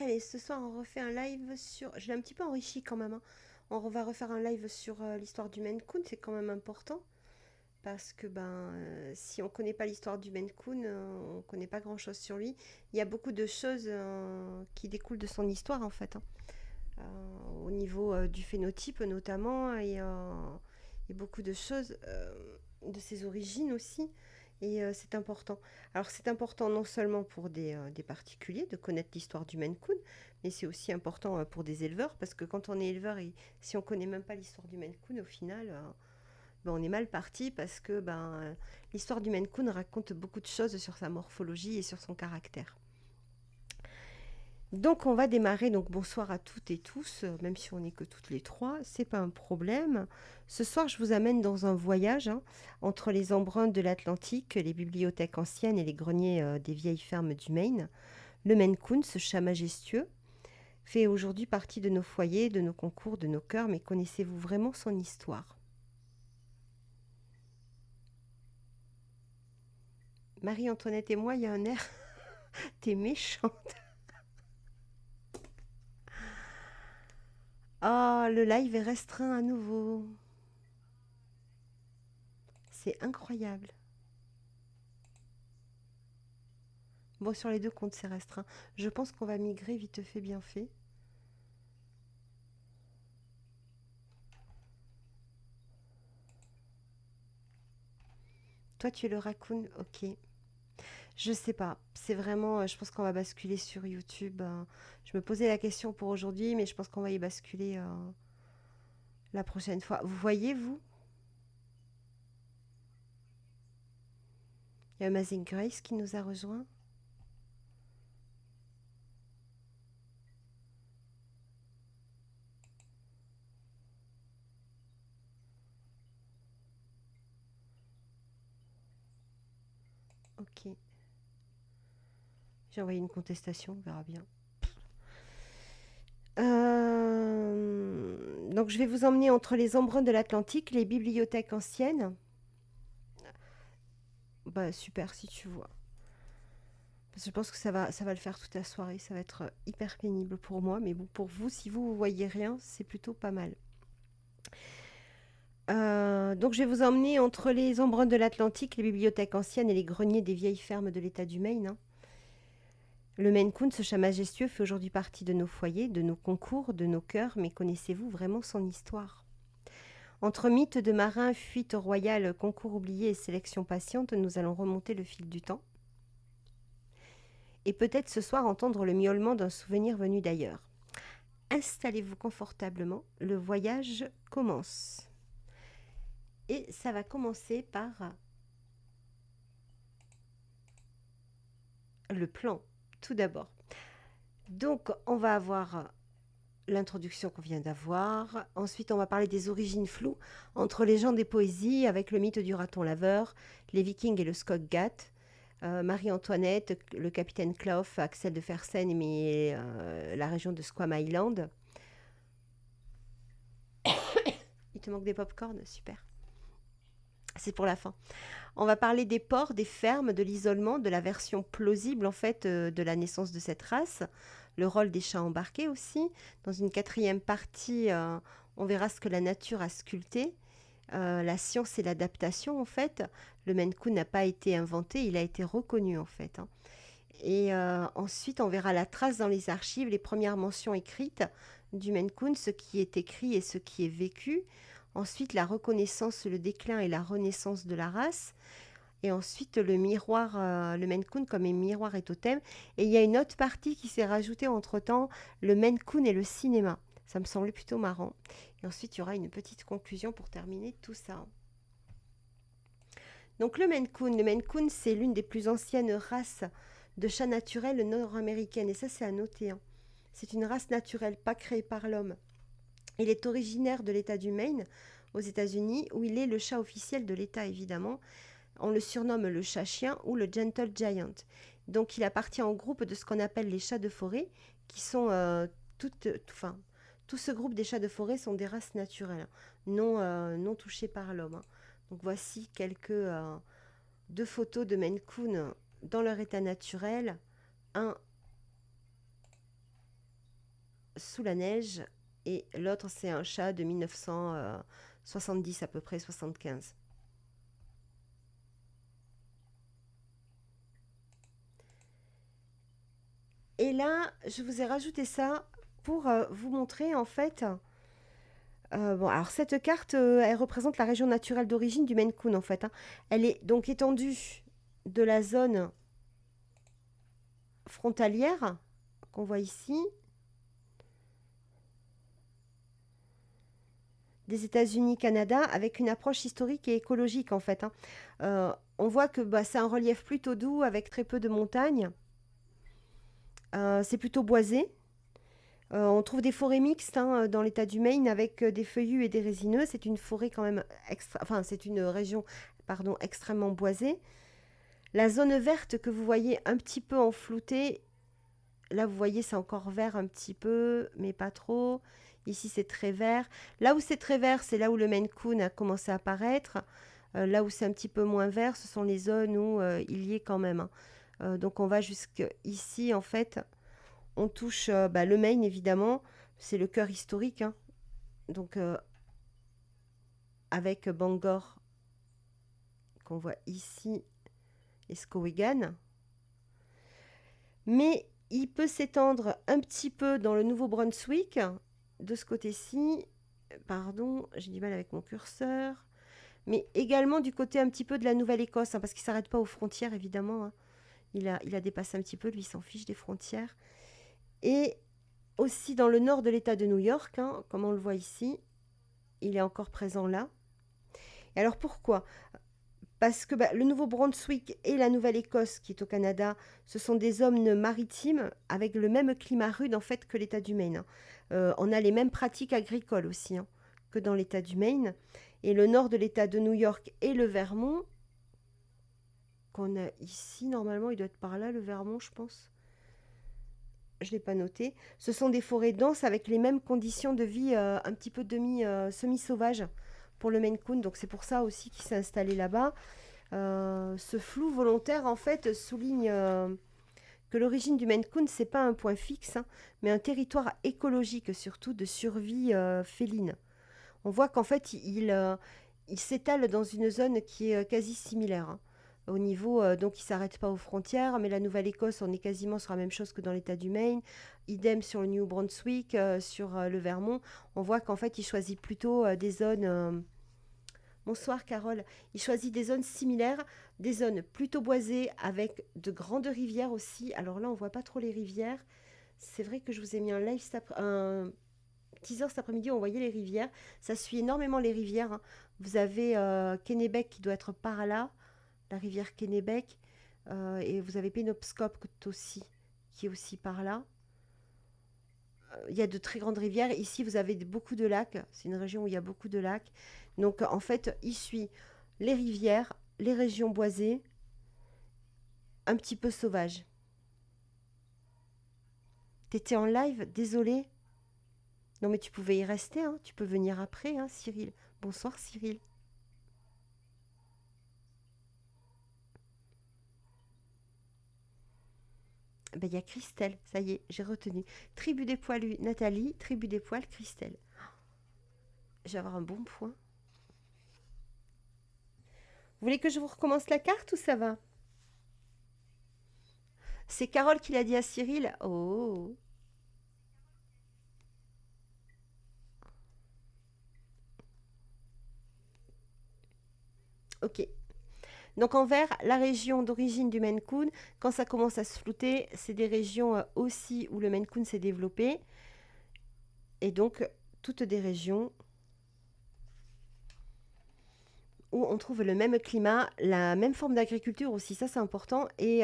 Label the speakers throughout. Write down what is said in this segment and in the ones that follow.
Speaker 1: allez, ce soir on refait un live sur... Je l'ai un petit peu enrichi quand même, hein. Va refaire un live sur l'histoire du Maine Coon, c'est quand même important. Parce que si on ne connaît pas l'histoire du Maine Coon, on ne connaît pas grand-chose sur lui. Il y a beaucoup de choses qui découlent de son histoire en fait, hein. Au niveau du phénotype notamment, et beaucoup de choses de ses origines aussi. Et c'est important. Alors c'est important non seulement pour des particuliers de connaître l'histoire du Maine Coon, mais c'est aussi important pour des éleveurs, parce que quand on est éleveur et si on ne connaît même pas l'histoire du Maine Coon, au final, on est mal parti parce que l'histoire du Maine Coon raconte beaucoup de choses sur sa morphologie et sur son caractère. Donc on va démarrer, donc bonsoir à toutes et tous, même si on n'est que toutes les trois, c'est pas un problème. Ce soir je vous amène dans un voyage entre les embruns de l'Atlantique, les bibliothèques anciennes et les greniers des vieilles fermes du Maine. Le Maine Coon, ce chat majestueux, fait aujourd'hui partie de nos foyers, de nos concours, de nos cœurs, mais connaissez-vous vraiment son histoire? Marie-Antoinette et moi, il y a un air, t'es méchante. Ah, le live est restreint à nouveau. C'est incroyable. Bon, sur les deux comptes, c'est restreint. Je pense qu'on va migrer vite fait, bien fait. Toi, tu es le raccoon, ok. Je sais pas. C'est vraiment, je pense qu'on va basculer sur YouTube. Je me posais la question pour aujourd'hui, mais je pense qu'on va y basculer la prochaine fois. Vous voyez, vous? Il y a Amazing Grace qui nous a rejoint. Ok. J'ai envoyé une contestation, on verra bien. Donc je vais vous emmener entre les embruns de l'Atlantique, les bibliothèques anciennes. Bah super si tu vois. Parce que je pense que ça va le faire toute la soirée. Ça va être hyper pénible pour moi. Mais bon, pour vous, si vous voyez rien, c'est plutôt pas mal. Donc je vais vous emmener entre les embruns de l'Atlantique, les bibliothèques anciennes et les greniers des vieilles fermes de l'État du Maine, hein. Le Maine Coon, ce chat majestueux, fait aujourd'hui partie de nos foyers, de nos concours, de nos cœurs. Mais connaissez-vous vraiment son histoire? Entre mythes de marins, fuites royales, concours oubliés et sélection patiente, nous allons remonter le fil du temps. Et peut-être ce soir entendre le miaulement d'un souvenir venu d'ailleurs. Installez-vous confortablement, le voyage commence. Et ça va commencer par le plan, tout d'abord. Donc, on va avoir l'introduction qu'on vient d'avoir. Ensuite, on va parler des origines floues entre légende et poésie avec le mythe du raton laveur, les Vikings et le Skoggat, Marie-Antoinette, le capitaine Clough, Axel de Fersen, mais la région de Squam Island. Il te manque des pop-corn? Super. C'est pour la fin. On va parler des ports, des fermes, de l'isolement, de la version plausible en fait de la naissance de cette race, le rôle des chats embarqués aussi. Dans une quatrième partie, on verra ce que la nature a sculpté, la science et l'adaptation en fait. Le Maine Coon n'a pas été inventé, il a été reconnu en fait, hein. Et ensuite, on verra la trace dans les archives, les premières mentions écrites du Maine Coon, ce qui est écrit et ce qui est vécu. Ensuite, la reconnaissance, le déclin et la renaissance de la race. Et ensuite, le miroir, le Maine Coon comme un miroir et totem. Et il y a une autre partie qui s'est rajoutée entre-temps, le Maine Coon et le cinéma. Ça me semblait plutôt marrant. Et ensuite, il y aura une petite conclusion pour terminer tout ça. Donc le Maine Coon, c'est l'une des plus anciennes races de chats naturels nord-américaines. Et ça, c'est à noter, hein. C'est une race naturelle, pas créée par l'homme. Il est originaire de l'État du Maine, aux États-Unis, où il est le chat officiel de l'État, évidemment. On le surnomme le chat-chien ou le Gentle Giant. Donc il appartient au groupe de ce qu'on appelle les chats de forêt, qui sont tout ce groupe des chats de forêt sont des races naturelles, non touchées par l'homme, hein. Donc voici deux photos de Maine Coon dans leur état naturel. Un sous la neige. Et l'autre, c'est un chat de 1970 à peu près, 75. Et là, je vous ai rajouté ça pour vous montrer en fait. Bon, alors cette carte, elle représente la région naturelle d'origine du Maine Coon en fait, hein. Elle est donc étendue de la zone frontalière qu'on voit ici, des États-Unis, Canada, avec une approche historique et écologique en fait, hein. On voit que bah, c'est un relief plutôt doux avec très peu de montagnes. C'est plutôt boisé. On trouve des forêts mixtes hein, dans l'état du Maine avec des feuillus et des résineux. C'est une forêt quand même enfin c'est une région pardon extrêmement boisée. La zone verte que vous voyez un petit peu en flouté, là vous voyez c'est encore vert un petit peu, mais pas trop. Ici c'est très vert. Là où c'est très vert, c'est là où le Maine Coon a commencé à apparaître. Là où c'est un petit peu moins vert, ce sont les zones où il y est quand même, hein. Donc on va jusqu'ici en fait. On touche bah, le Maine évidemment, c'est le cœur historique, hein. Donc avec Bangor qu'on voit ici et Skowhegan. Mais il peut s'étendre un petit peu dans le Nouveau-Brunswick, de ce côté-ci. Pardon, j'ai du mal avec mon curseur. Mais également du côté un petit peu de la Nouvelle-Écosse, hein, parce qu'il ne s'arrête pas aux frontières, évidemment, hein. Il a dépassé un petit peu, lui, il s'en fiche des frontières. Et aussi dans le nord de l'État de New York, hein, comme on le voit ici, il est encore présent là. Et alors pourquoi? Parce que bah, le Nouveau-Brunswick et la Nouvelle-Écosse, qui est au Canada, ce sont des zones maritimes avec le même climat rude en fait que l'État du Maine, hein. On a les mêmes pratiques agricoles aussi hein, que dans l'État du Maine. Et le nord de l'État de New York et le Vermont, qu'on a ici, normalement, il doit être par là, le Vermont, je pense. Je ne l'ai pas noté. Ce sont des forêts denses avec les mêmes conditions de vie un petit peu semi-sauvages pour le Maine Coon. Donc c'est pour ça aussi qu'il s'est installé là-bas. Ce flou volontaire, en fait, souligne que l'origine du Maine Coon, c'est pas un point fixe, hein, mais un territoire écologique, surtout de survie féline. On voit qu'en fait, il s'étale dans une zone qui est quasi similaire, hein. Au niveau, donc il ne s'arrête pas aux frontières, mais la Nouvelle-Écosse, on est quasiment sur la même chose que dans l'État du Maine. Idem sur le New Brunswick, sur le Vermont. On voit qu'en fait, il choisit plutôt des zones. Bonsoir Carole. Il choisit des zones similaires, des zones plutôt boisées avec de grandes rivières aussi. Alors là, on voit pas trop les rivières. C'est vrai que je vous ai mis un teaser cet après-midi, on voyait les rivières. Ça suit énormément les rivières, hein. Vous avez Kennebec qui doit être par là, la rivière Kennebec. Et vous avez Penobscot aussi, qui est aussi par là. Il y a de très grandes rivières. Ici, vous avez beaucoup de lacs. C'est une région où il y a beaucoup de lacs. Donc, en fait, il suit les rivières, les régions boisées, un petit peu sauvages. T'étais en live? Désolé. Non, mais tu pouvais y rester, hein. Tu peux venir après, hein, Cyril. Bonsoir, Cyril. Ben, il y a Christelle, ça y est, j'ai retenu. Tribu des poilus, Nathalie. Tribu des poils, Christelle. Je vais avoir un bon point. Vous voulez que je vous recommence la carte ou ça va? C'est Carole qui l'a dit à Cyril. Oh, ok. Donc en vert, la région d'origine du Maine Coon, quand ça commence à se flouter, c'est des régions aussi où le Maine Coon s'est développé. Et donc, toutes des régions où on trouve le même climat, la même forme d'agriculture aussi, ça c'est important, et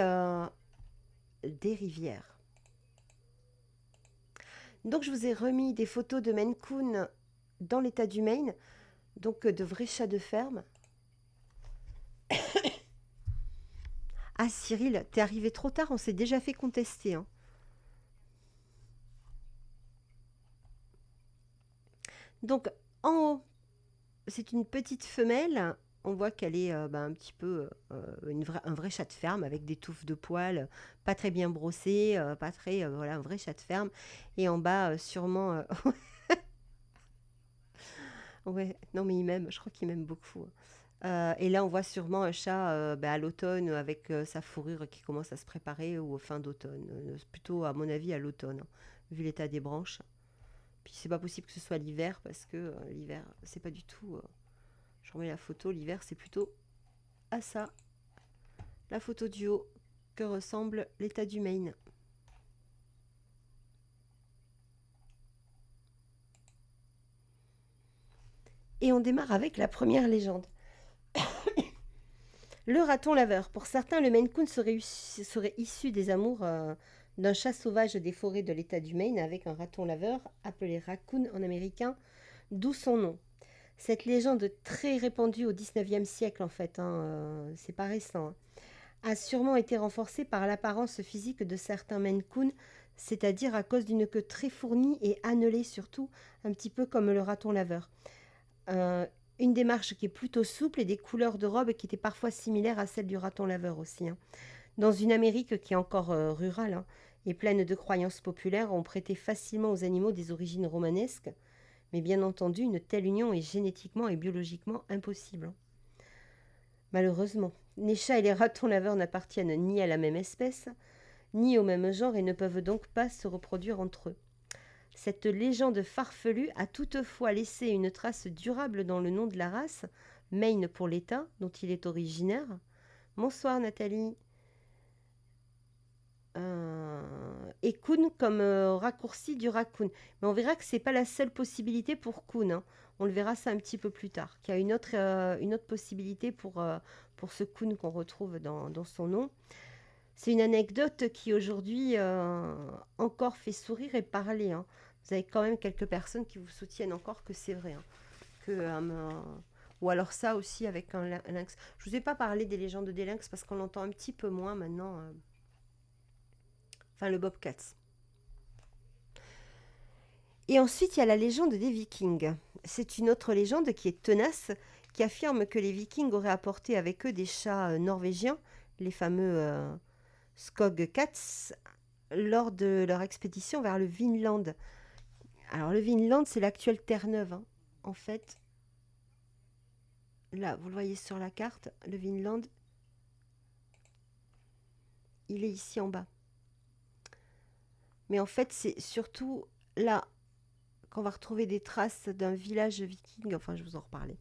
Speaker 1: des rivières. Donc je vous ai remis des photos de Maine Coon dans l'état du Maine, donc de vrais chats de ferme. Ah Cyril, t'es arrivé trop tard, on s'est déjà fait contester, hein. Donc en haut, c'est une petite femelle On voit qu'elle est un petit peu un vrai chat de ferme avec des touffes de poils, pas très bien brossé, pas très, voilà, un vrai chat de ferme. Et en bas, sûrement, ouais, non mais il m'aime, je crois qu'il m'aime beaucoup. Et là, on voit sûrement un chat à l'automne avec sa fourrure qui commence à se préparer ou au fin d'automne. Plutôt, à mon avis, à l'automne, hein, vu l'état des branches. Puis c'est pas possible que ce soit l'hiver parce que l'hiver, c'est pas du tout. Je remets la photo, l'hiver, c'est plutôt à ça, la photo du haut, que ressemble l'état du Maine. Et on démarre avec la première légende. Le raton laveur. Pour certains, le Maine Coon serait issu des amours d'un chat sauvage des forêts de l'état du Maine avec un raton laveur appelé raccoon en américain, d'où son nom. Cette légende très répandue au 19e siècle en fait, hein, c'est pas récent, hein, a sûrement été renforcée par l'apparence physique de certains Maine Coon, c'est-à-dire à cause d'une queue très fournie et annelée surtout, un petit peu comme le raton laveur. Euh, une démarche qui est plutôt souple et des couleurs de robe qui étaient parfois similaires à celles du raton laveur aussi, hein. Dans une Amérique qui est encore rurale, hein, et pleine de croyances populaires, on prêtait facilement aux animaux des origines romanesques, mais bien entendu, une telle union est génétiquement et biologiquement impossible, hein. Malheureusement, les chats et les ratons laveurs n'appartiennent ni à la même espèce, ni au même genre et ne peuvent donc pas se reproduire entre eux. Cette légende farfelue a toutefois laissé une trace durable dans le nom de la race, Maine pour l'État, dont il est originaire. Bonsoir Nathalie. Et Coon comme raccourci du raccoon. Mais on verra que c'est pas la seule possibilité pour Coon, hein. On le verra ça un petit peu plus tard, qu'il y a une autre possibilité pour ce Coon qu'on retrouve dans son nom. C'est une anecdote qui aujourd'hui encore fait sourire et parler, hein. Vous avez quand même quelques personnes qui vous soutiennent encore que c'est vrai, hein, que, ou alors ça aussi avec un lynx. Je ne vous ai pas parlé des légendes des lynx parce qu'on l'entend un petit peu moins maintenant. Enfin, le bobcat. Et ensuite, il y a la légende des Vikings. C'est une autre légende qui est tenace, qui affirme que les Vikings auraient apporté avec eux des chats norvégiens, les fameux Skogcats, lors de leur expédition vers le Vinland. Alors, le Vinland, c'est l'actuelle Terre-Neuve, hein. En fait, là, vous le voyez sur la carte, le Vinland, il est ici en bas. Mais en fait, c'est surtout là qu'on va retrouver des traces d'un village viking. Enfin, je vous en reparlais.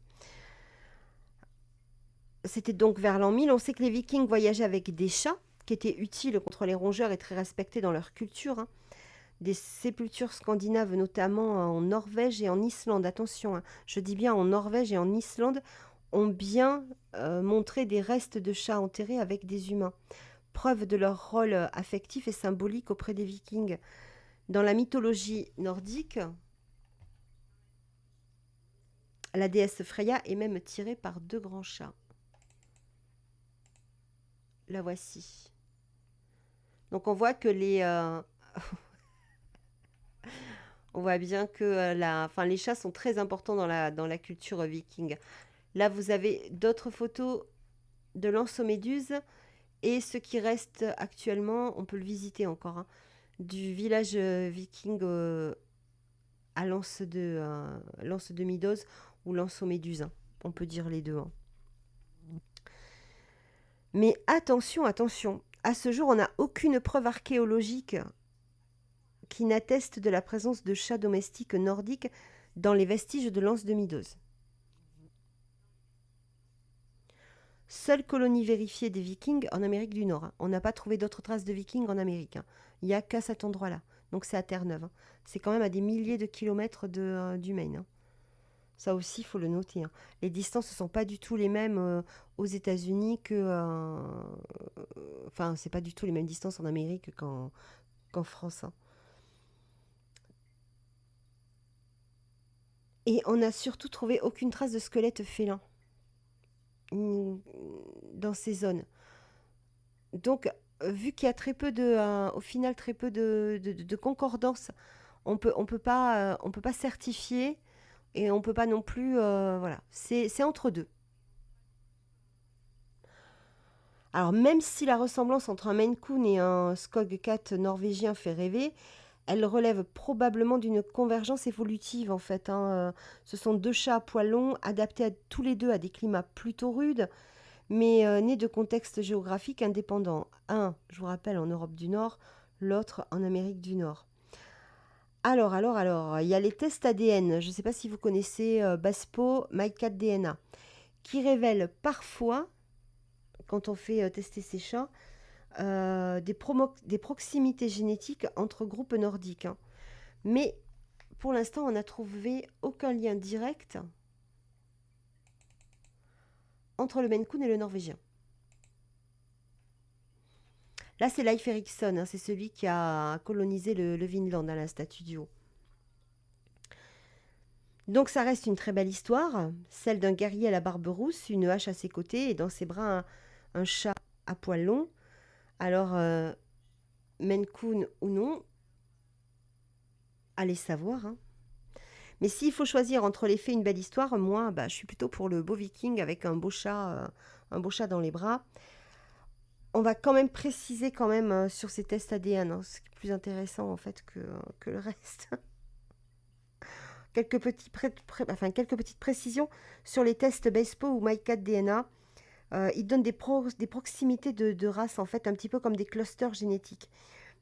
Speaker 1: C'était donc vers l'an 1000. On sait que les Vikings voyageaient avec des chats qui étaient utiles contre les rongeurs et très respectés dans leur culture, hein. Des sépultures scandinaves, notamment en Norvège et en Islande. Attention, hein, je dis bien en Norvège et en Islande, ont bien montré des restes de chats enterrés avec des humains. Preuve de leur rôle affectif et symbolique auprès des Vikings. Dans la mythologie nordique, la déesse Freya est même tirée par deux grands chats. La voici. Donc on voit que on voit bien que les chats sont très importants dans la culture viking. Là, vous avez d'autres photos de l'Anse-aux-Méduses et ce qui reste actuellement, on peut le visiter encore, hein, du village viking à Lance de Midos ou Lance-aux-Méduses, hein. On peut dire les deux, hein. Mais attention, attention, à ce jour, on n'a aucune preuve archéologique qui n'atteste de la présence de chats domestiques nordiques dans les vestiges de l'anse de Midos. Seule colonie vérifiée des Vikings en Amérique du Nord, hein. On n'a pas trouvé d'autres traces de Vikings en Amérique, hein. Il n'y a qu'à cet endroit-là. Donc c'est à Terre-Neuve, hein. C'est quand même à des milliers de kilomètres du Maine, hein. Ça aussi, il faut le noter, hein. Les distances ne sont pas du tout les mêmes aux États-Unis que. Enfin, c'est pas du tout les mêmes distances en Amérique qu'en France, hein. Et on n'a surtout trouvé aucune trace de squelette félin dans ces zones. Donc, vu qu'il y a au final très peu de concordance, on peut pas certifier et on peut pas non plus, voilà, c'est entre deux. Alors même si la ressemblance entre un Maine Coon et un Skoggat norvégien fait rêver, elle relève probablement d'une convergence évolutive en fait, hein. Ce sont deux chats à poils longs, adaptés tous les deux à des climats plutôt rudes, mais nés de contextes géographiques indépendants. Un, je vous rappelle, en Europe du Nord, l'autre en Amérique du Nord. Alors, il y a les tests ADN, je ne sais pas si vous connaissez BASPO, MyCat-DNA, qui révèlent parfois, quand on fait tester ces chats, des proximités génétiques entre groupes nordiques, hein. Mais pour l'instant, on n'a trouvé aucun lien direct entre le Maine Coon et le Norvégien. Là, c'est Leif Erikson, hein, c'est celui qui a colonisé le Vinland à la statue du haut. Donc ça reste une très belle histoire, celle d'un guerrier à la barbe rousse, une hache à ses côtés et dans ses bras un chat à poils longs. Alors, Maine Coon ou non, allez savoir, hein. Mais s'il faut choisir entre les faits et une belle histoire, moi, je suis plutôt pour le beau viking avec un beau chat dans les bras. On va quand même préciser quand même sur ces tests ADN, hein, ce qui est plus intéressant en fait que le reste. Quelques petites précisions sur les tests BASPO ou MyCat-DNA. Ils donnent des proximités de races en fait, un petit peu comme des clusters génétiques.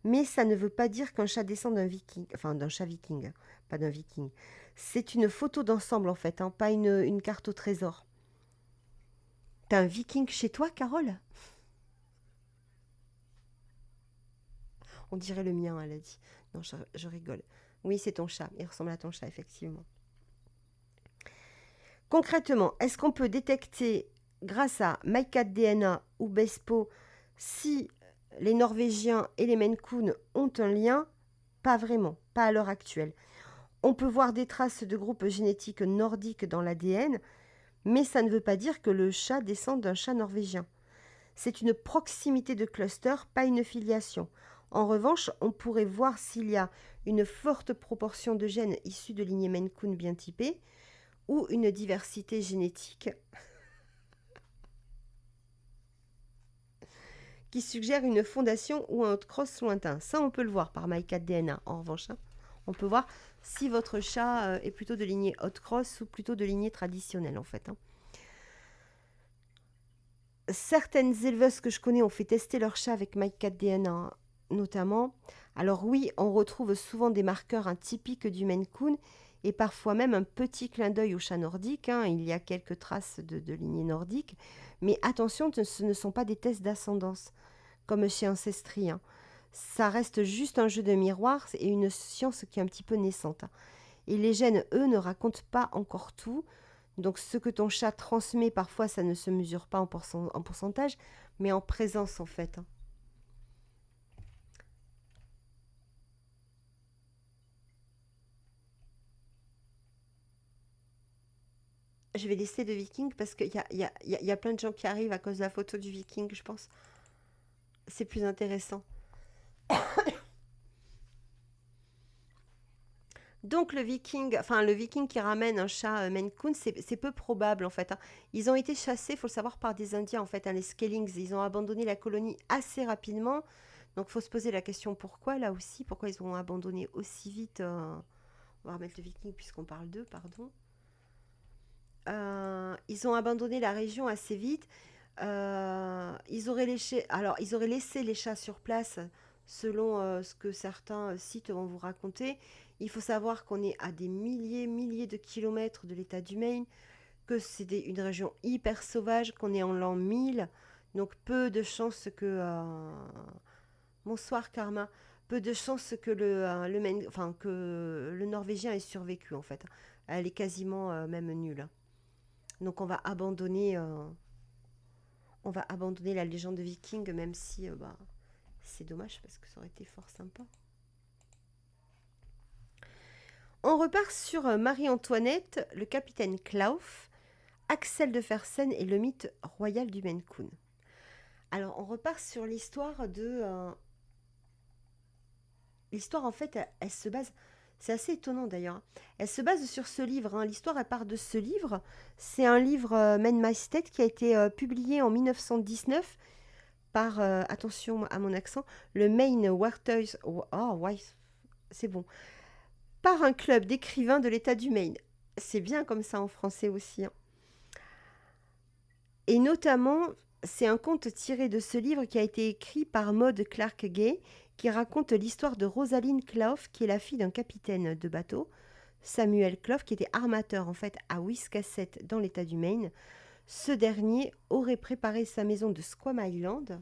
Speaker 1: Mais ça ne veut pas dire qu'un chat descend d'un viking, enfin d'un chat viking, pas d'un viking. C'est une photo d'ensemble en fait, hein, pas une carte au trésor. T'as un viking chez toi, Carole? On dirait le mien, elle a dit. Non, je rigole. Oui, c'est ton chat. Il ressemble à ton chat, effectivement. Concrètement, est-ce qu'on peut détecter, grâce à MyCat-DNA ou BESPO, si les Norvégiens et les Maine Coon ont un lien? Pas vraiment, pas à l'heure actuelle. On peut voir des traces de groupes génétiques nordiques dans l'ADN, mais ça ne veut pas dire que le chat descend d'un chat norvégien. C'est une proximité de cluster, pas une filiation. En revanche, on pourrait voir s'il y a une forte proportion de gènes issus de lignées Maine Coon bien typées ou une diversité génétique qui suggère une fondation ou un cross lointain. Ça, on peut le voir par MyCat-DNA. En revanche, hein, on peut voir si votre chat est plutôt de lignée hot cross ou plutôt de lignée traditionnelle en fait, hein. Certaines éleveuses que je connais ont fait tester leur chat avec MyCat-DNA notamment. Alors oui, on retrouve souvent des marqueurs typiques du Maine Coon et parfois même un petit clin d'œil au chat nordique, hein. Il y a quelques traces de lignée nordique. Mais attention, ce ne sont pas des tests d'ascendance comme chez Ancestry, hein. Ça reste juste un jeu de miroir et une science qui est un petit peu naissante, hein. Et les gènes, eux, ne racontent pas encore tout. Donc ce que ton chat transmet, parfois, ça ne se mesure pas en pourcentage, mais en présence, en fait, hein. Je vais laisser le viking parce qu'il y a plein de gens qui arrivent à cause de la photo du viking, je pense. C'est plus intéressant. Donc le viking qui ramène un chat Maine Coon, c'est peu probable en fait, hein. Ils ont été chassés, il faut le savoir, par des Indiens en fait, hein, les Skellings. Ils ont abandonné la colonie assez rapidement. Donc il faut se poser la question pourquoi là aussi, pourquoi ils ont abandonné aussi vite. On va remettre le viking puisqu'on parle d'eux, pardon. Ils ont abandonné la région assez vite. Ils auraient laissé les chats sur place selon ce que certains sites vont vous raconter. Il faut savoir qu'on est à des milliers de kilomètres de l'état du Maine, que c'est une région hyper sauvage, qu'on est en l'an 1000, donc peu de chances que... Bonsoir Karma. Peu de chances que que le Norvégien ait survécu en fait. Elle est quasiment même nulle. Donc on va abandonner la légende viking, même si c'est dommage parce que ça aurait été fort sympa. On repart sur Marie-Antoinette, le capitaine Klaus, Axel de Fersen et le mythe royal du Maine Coon. Alors on repart sur l'histoire de... L'histoire en fait, elle se base... C'est assez étonnant d'ailleurs, hein. Elle se base sur ce livre, hein. L'histoire elle part de ce livre. C'est un livre Maine Maestet qui a été publié en 1919 par, attention à mon accent, le Maine Writers, oh, ouais, c'est bon, par un club d'écrivains de l'État du Maine. C'est bien comme ça en français aussi, hein. Et notamment, c'est un conte tiré de ce livre qui a été écrit par Maud Clark Gay, qui raconte l'histoire de Rosalind Clough, qui est la fille d'un capitaine de bateau, Samuel Clough, qui était armateur en fait à Wiscasset dans l'État du Maine. Ce dernier aurait préparé sa maison de Squam Island.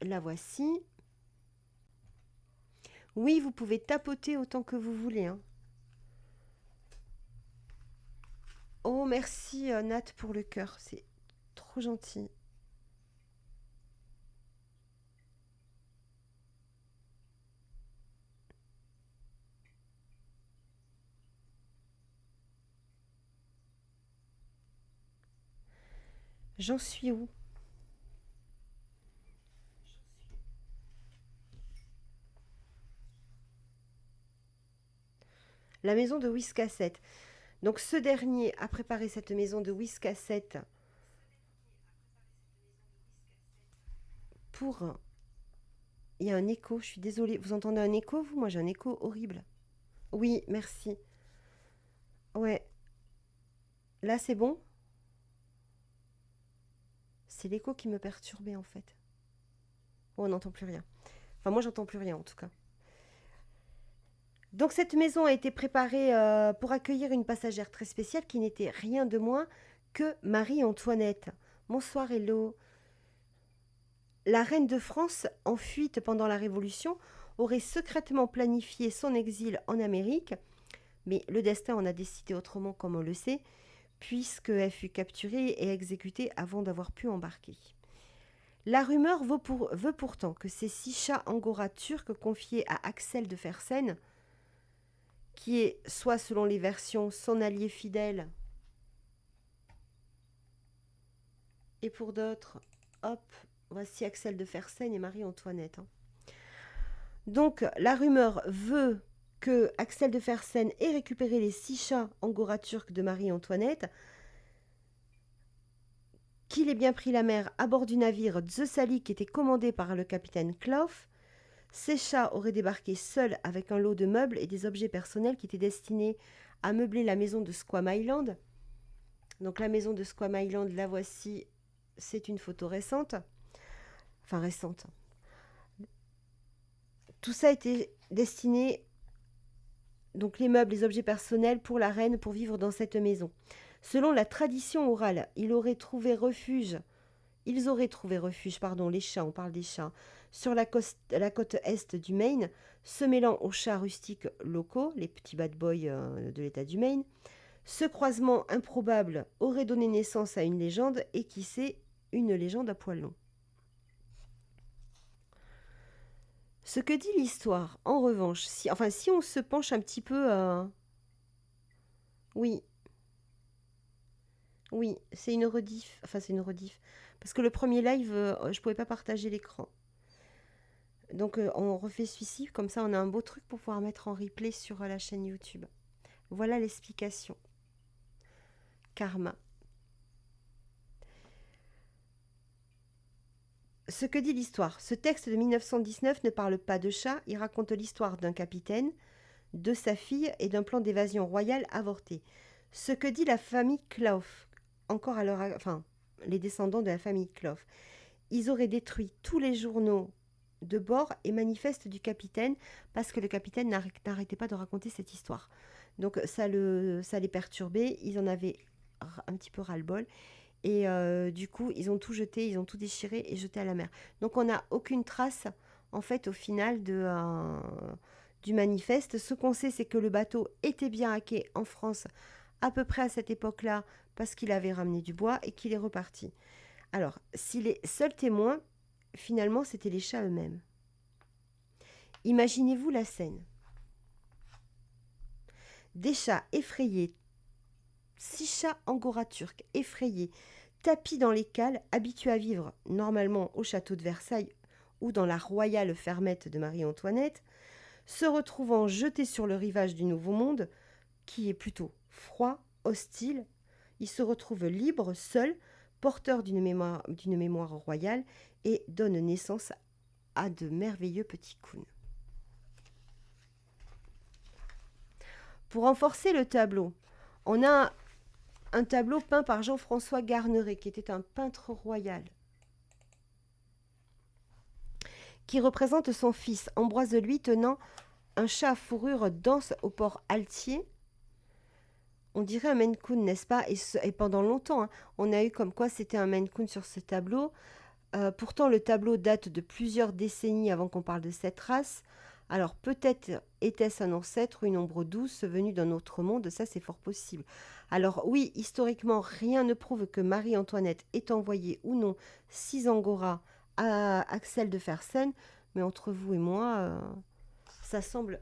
Speaker 1: La voici. Oui, vous pouvez tapoter autant que vous voulez, hein. Oh, merci Nat pour le cœur, c'est trop gentil. J'en suis où? La maison de Wiscasset. Donc ce dernier a préparé cette maison de Wiscasset pour... Il y a un écho, je suis désolée. Vous entendez un écho, vous? Moi j'ai un écho horrible. Oui, merci. Ouais, là c'est bon? C'est l'écho qui me perturbait en fait. Oh, on n'entend plus rien. Enfin moi j'entends plus rien en tout cas. Donc cette maison a été préparée pour accueillir une passagère très spéciale qui n'était rien de moins que Marie-Antoinette. Bonsoir Hello. La reine de France, en fuite pendant la Révolution, aurait secrètement planifié son exil en Amérique, mais le destin en a décidé autrement comme on le sait, puisqu'elle fut capturée et exécutée avant d'avoir pu embarquer. La rumeur veut pourtant que ces 6 chats angora turcs confiés à Axel de Fersen, qui est, soit selon les versions, son allié fidèle, et pour d'autres, hop, voici Axel de Fersen et Marie-Antoinette, hein. Donc la rumeur veut que Axel de Fersen ait récupéré les 6 chats angora turcs de Marie-Antoinette, qu'il ait bien pris la mer à bord du navire Tzesali qui était commandé par le capitaine Clough. Ces chats auraient débarqué seuls avec un lot de meubles et des objets personnels qui étaient destinés à meubler la maison de Squam Island. Donc la maison de Squam Island, la voici, c'est une photo récente. Enfin récente. Tout ça était destiné, donc les meubles, les objets personnels pour la reine pour vivre dans cette maison. Selon la tradition orale, ils auraient trouvé refuge, les chats, on parle des chats, sur la côte est du Maine, se mêlant aux chats rustiques locaux, les petits bad boys de l'état du Maine. Ce croisement improbable aurait donné naissance à une légende, et qui sait, une légende à poil long. Ce que dit l'histoire, en revanche, si on se penche un petit peu... Oui, oui, c'est une rediff. Enfin, c'est une rediff. Parce que le premier live, je pouvais pas partager l'écran. Donc, on refait celui-ci. Comme ça, on a un beau truc pour pouvoir mettre en replay sur la chaîne YouTube. Voilà l'explication. Karma. Ce que dit l'histoire. Ce texte de 1919 ne parle pas de chat. Il raconte l'histoire d'un capitaine, de sa fille et d'un plan d'évasion royale avorté. Ce que dit la famille Clough, encore à l'heure, enfin, les descendants de la famille Clough, ils auraient détruit tous les journaux de bord et manifestes du capitaine parce que le capitaine n'arrêtait pas de raconter cette histoire. Donc ça les perturbait, ils en avaient un petit peu ras-le-bol et du coup ils ont tout jeté, ils ont tout déchiré et jeté à la mer. Donc on n'a aucune trace en fait au final du manifeste. Ce qu'on sait, c'est que le bateau était bien hacké en France à peu près à cette époque-là parce qu'il avait ramené du bois et qu'il est reparti. Alors, si les seuls témoins, finalement, c'étaient les chats eux-mêmes. Imaginez-vous la scène. Des chats effrayés, 6 chats angora turcs effrayés, tapis dans les cales, habitués à vivre normalement au château de Versailles ou dans la royale fermette de Marie-Antoinette, se retrouvant jetés sur le rivage du Nouveau Monde, qui est plutôt froid, hostile. Ils se retrouvent libres, seuls, porteur d'une mémoire royale et donne naissance à de merveilleux petits Kouns. Pour renforcer le tableau, on a un tableau peint par Jean-François Garneret, qui était un peintre royal, qui représente son fils, Ambroise de lui, tenant un chat à fourrure dense au port altier. On dirait un Maine Coon, n'est-ce pas, et pendant longtemps, hein, on a eu comme quoi c'était un Maine Coon sur ce tableau. Pourtant, le tableau date de plusieurs décennies avant qu'on parle de cette race. Alors, peut-être était-ce un ancêtre ou une ombre douce venue d'un autre monde, ça c'est fort possible. Alors oui, historiquement, rien ne prouve que Marie-Antoinette ait envoyé ou non 6 angoras à Axel de Fersen, mais entre vous et moi, ça semble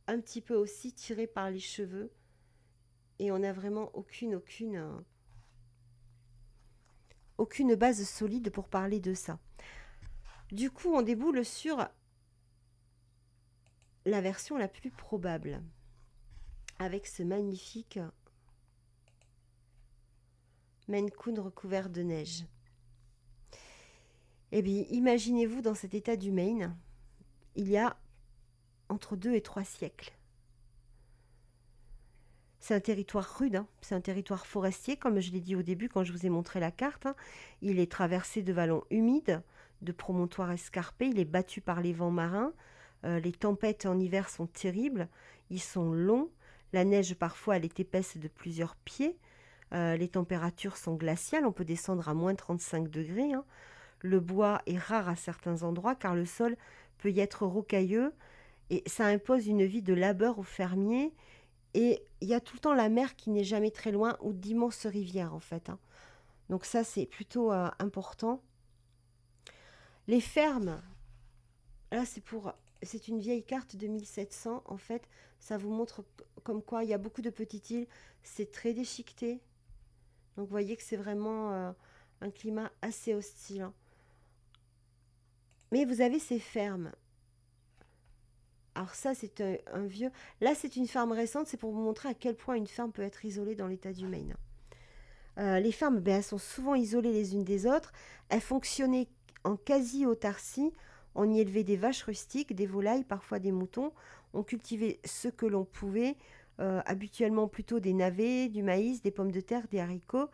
Speaker 1: un petit peu aussi tiré par les cheveux, et on n'a vraiment aucune base solide pour parler de ça. Du coup, on déboule sur la version la plus probable, avec ce magnifique Maine Coon recouvert de neige. Eh bien, imaginez-vous dans cet état du Maine, il y a entre 2 et 3 siècles. C'est un territoire rude, hein. C'est un territoire forestier, comme je l'ai dit au début quand je vous ai montré la carte, hein. Il est traversé de vallons humides, de promontoires escarpés, il est battu par les vents marins. Les tempêtes en hiver sont terribles, ils sont longs, la neige parfois elle est épaisse de plusieurs pieds, les températures sont glaciales, on peut descendre à moins 35 degrés. Hein. Le bois est rare à certains endroits car le sol peut y être rocailleux et ça impose une vie de labeur aux fermiers. Et il y a tout le temps la mer qui n'est jamais très loin ou d'immenses rivières en fait. Hein. Donc ça c'est plutôt important. Les fermes, là c'est une vieille carte de 1700 en fait. Ça vous montre comme quoi il y a beaucoup de petites îles. C'est très déchiqueté. Donc vous voyez que c'est vraiment un climat assez hostile. Hein. Mais vous avez ces fermes. Alors ça, c'est un vieux... Là, c'est une ferme récente, c'est pour vous montrer à quel point une ferme peut être isolée dans l'état du Maine. Les fermes, elles sont souvent isolées les unes des autres. Elles fonctionnaient en quasi-autarcie. On y élevait des vaches rustiques, des volailles, parfois des moutons. On cultivait ce que l'on pouvait, habituellement plutôt des navets, du maïs, des pommes de terre, des haricots.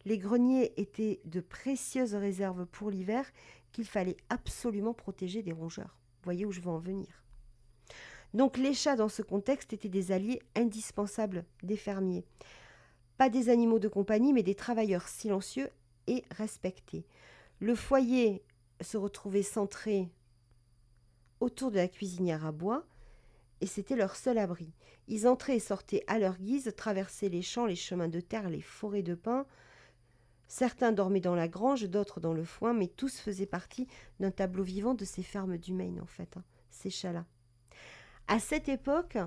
Speaker 1: Les greniers étaient de précieuses réserves pour l'hiver qu'il fallait absolument protéger des rongeurs. Vous voyez où je veux en venir. Donc les chats dans ce contexte étaient des alliés indispensables des fermiers. Pas des animaux de compagnie, mais des travailleurs silencieux et respectés. Le foyer se retrouvait centré autour de la cuisinière à bois et c'était leur seul abri. Ils entraient et sortaient à leur guise, traversaient les champs, les chemins de terre, les forêts de pins. Certains dormaient dans la grange, d'autres dans le foin, mais tous faisaient partie d'un tableau vivant de ces fermes du Maine en fait, hein, ces chats-là. À cette époque,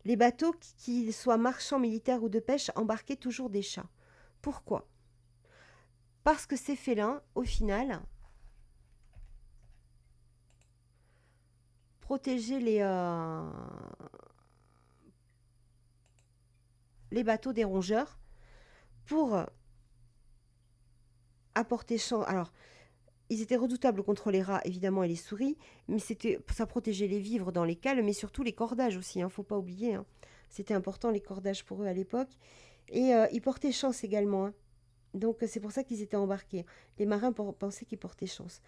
Speaker 1: les bateaux, qu'ils soient marchands, militaires ou de pêche, embarquaient toujours des chats. Pourquoi ? Parce que ces félins, au final, protégeaient les bateaux des rongeurs pour apporter chance. Alors, ils étaient redoutables contre les rats, évidemment, et les souris, mais ça protégeait les vivres dans les cales, mais surtout les cordages aussi, hein, faut pas oublier. Hein. C'était important, les cordages pour eux à l'époque. Et ils portaient chance également. Hein. Donc c'est pour ça qu'ils étaient embarqués. Les marins pensaient qu'ils portaient chance.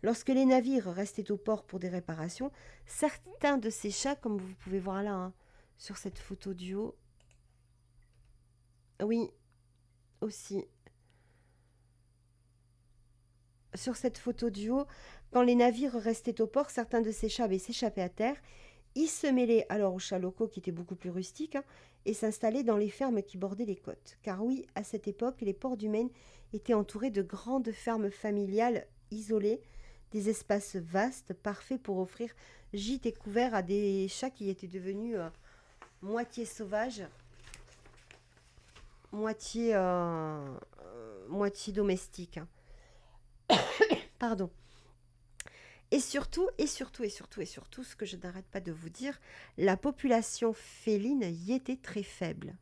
Speaker 1: Lorsque les navires restaient au port pour des réparations, certains de ces chats, comme vous pouvez voir là, hein, sur cette photo du haut, oui, aussi, sur cette photo du haut, quand les navires restaient au port, certains de ces chats s'échappaient à terre. Ils se mêlaient alors aux chats locaux qui étaient beaucoup plus rustiques hein, et s'installaient dans les fermes qui bordaient les côtes. Car oui, à cette époque, les ports du Maine étaient entourés de grandes fermes familiales isolées, des espaces vastes, parfaits pour offrir gîtes et couverts à des chats qui étaient devenus moitié sauvages, moitié domestiques. Hein. Pardon. Et surtout, ce que je n'arrête pas de vous dire, la population féline y était très faible.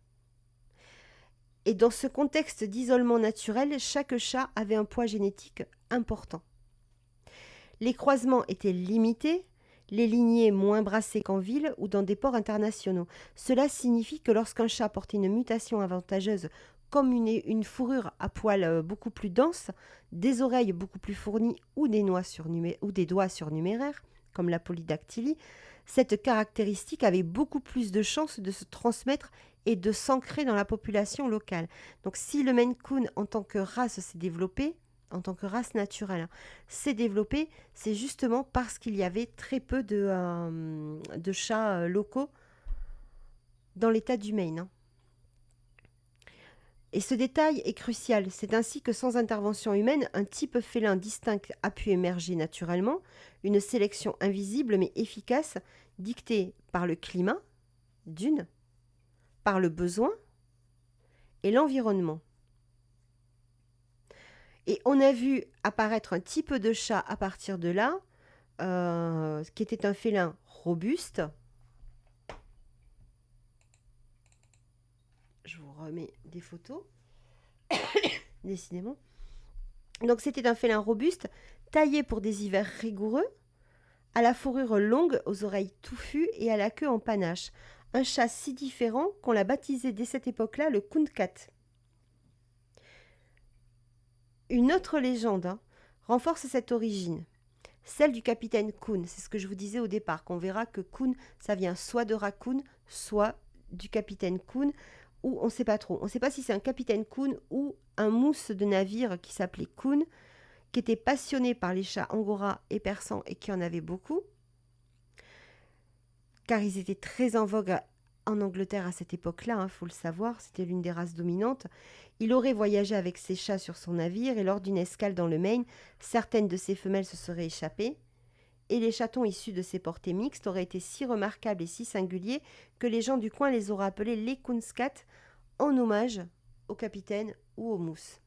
Speaker 1: Et dans ce contexte d'isolement naturel, chaque chat avait un poids génétique important. Les croisements étaient limités, les lignées moins brassées qu'en ville ou dans des ports internationaux. Cela signifie que lorsqu'un chat portait une mutation avantageuse comme une fourrure à poils beaucoup plus dense, des oreilles beaucoup plus fournies ou des doigts surnuméraires, comme la polydactylie, cette caractéristique avait beaucoup plus de chances de se transmettre et de s'ancrer dans la population locale. Donc si le Maine Coon en tant que race s'est développé, en tant que race naturelle, s'est développé, c'est justement parce qu'il y avait très peu de chats locaux dans l'état du Maine. Et ce détail est crucial. C'est ainsi que sans intervention humaine, un type félin distinct a pu émerger naturellement, une sélection invisible mais efficace, dictée par le climat, d'une, par le besoin et l'environnement. Et on a vu apparaître un type de chat à partir de là, qui était un félin robuste. Je vous remets des photos. Décidément. Donc c'était un félin robuste, taillé pour des hivers rigoureux, à la fourrure longue, aux oreilles touffues et à la queue en panache. Un chat si différent qu'on l'a baptisé dès cette époque-là le Coon Cat. Une autre légende renforce cette origine, celle du capitaine Coon. C'est ce que je vous disais au départ, qu'on verra que Coon, ça vient soit de Raccoon, soit du capitaine Coon, ou on ne sait pas trop. On ne sait pas si c'est un capitaine Coon ou un mousse de navire qui s'appelait Coon, qui était passionné par les chats angora et persans et qui en avait beaucoup, car ils étaient très en vogue en Angleterre à cette époque-là, faut le savoir, c'était l'une des races dominantes. Il aurait voyagé avec ses chats sur son navire et lors d'une escale dans le Maine, certaines de ses femelles se seraient échappées et les chatons issus de ces portées mixtes auraient été si remarquables et si singuliers que les gens du coin les auraient appelés les Coonscat en hommage au capitaine ou au mousse.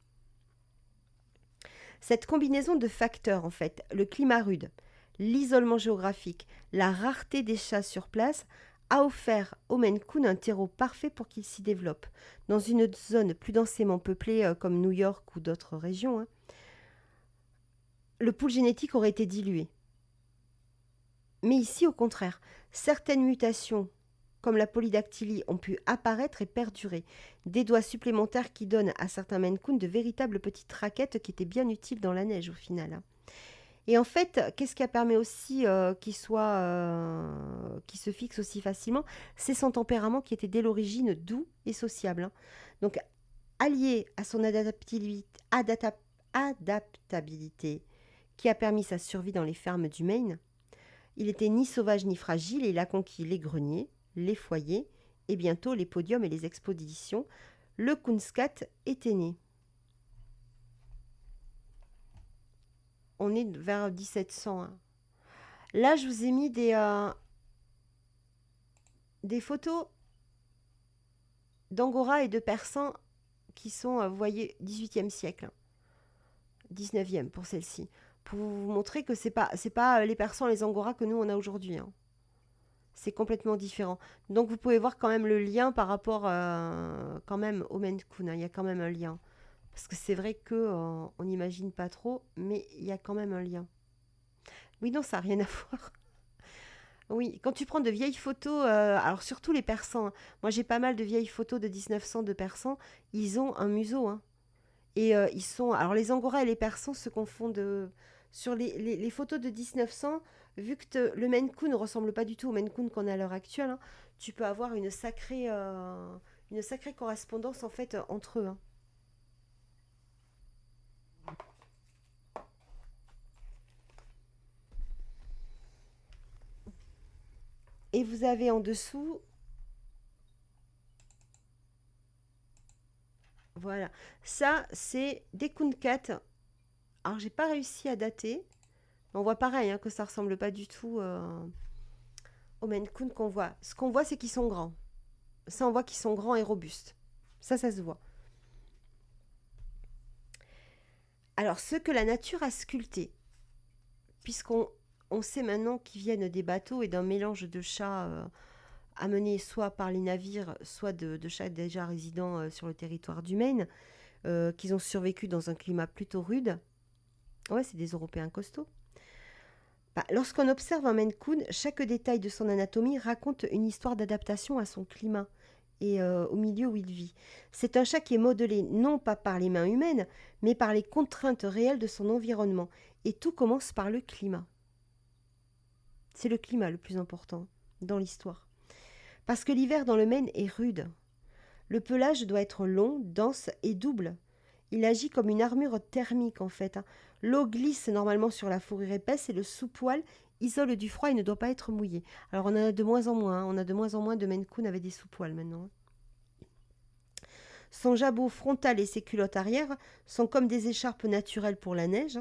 Speaker 1: Cette combinaison de facteurs, en fait, le climat rude, l'isolement géographique, la rareté des chats sur place, a offert au Maine Coon un terreau parfait pour qu'il s'y développe. Dans une zone plus densément peuplée comme New York ou d'autres régions, le pool génétique aurait été dilué. Mais ici, au contraire, certaines mutations, comme la polydactylie, ont pu apparaître et perdurer. Des doigts supplémentaires qui donnent à certains Maine Coon de véritables petites raquettes qui étaient bien utiles dans la neige au final. Et en fait, qu'est-ce qui a permis aussi qu'il se fixe aussi facilement? C'est son tempérament qui était dès l'origine doux et sociable. Donc, allié à son adaptabilité qui a permis sa survie dans les fermes du Maine, il était ni sauvage ni fragile et il a conquis les greniers, les foyers et bientôt les podiums et les expositions. Le Coonscat était né. On est vers 1700. Là, je vous ai mis des photos d'Angora et de Persans qui sont, vous voyez, 18e siècle. 19e pour celle-ci. Pour vous montrer que c'est pas les Persans et les Angora que nous, on a aujourd'hui. C'est complètement différent. Donc, vous pouvez voir quand même le lien par rapport quand même au Maine Coon. Il y a quand même un lien. Parce que c'est vrai qu'on n'imagine pas trop, mais il y a quand même un lien. Oui, non, ça n'a rien à voir. Oui, quand tu prends de vieilles photos, alors surtout les persans, moi j'ai pas mal de vieilles photos de 1900 de persans, ils ont un museau. Et ils sont. Alors les Angora et les persans se confondent. Sur les photos de 1900, vu que le Maine Coon ne ressemble pas du tout au Maine Coon qu'on a à l'heure actuelle, tu peux avoir une sacrée correspondance en fait entre eux. Et vous avez en dessous, voilà, ça c'est des Cooncat. Alors j'ai pas réussi à dater. On voit pareil que ça ressemble pas du tout aux Maine Coon qu'on voit. Ce qu'on voit, c'est qu'ils sont grands. Ça, on voit qu'ils sont grands et robustes. Ça se voit. Alors, ce que la nature a sculpté, puisqu'on sait maintenant qu'ils viennent des bateaux et d'un mélange de chats amenés soit par les navires, soit de chats déjà résidant sur le territoire du Maine, qu'ils ont survécu dans un climat plutôt rude. Ouais, c'est des Européens costauds. Bah, lorsqu'on observe un Maine Coon, chaque détail de son anatomie raconte une histoire d'adaptation à son climat et au milieu où il vit. C'est un chat qui est modelé non pas par les mains humaines, mais par les contraintes réelles de son environnement. Et tout commence par le climat. C'est le climat le plus important dans l'histoire. Parce que l'hiver dans le Maine est rude. Le pelage doit être long, dense et double. Il agit comme une armure thermique en fait. L'eau glisse normalement sur la fourrure épaisse et le sous-poil isole du froid et ne doit pas être mouillé. Alors on en a de moins en moins. On a de moins en moins de Maine Coon avec des sous-poils maintenant. Son jabot frontal et ses culottes arrière sont comme des écharpes naturelles pour la neige.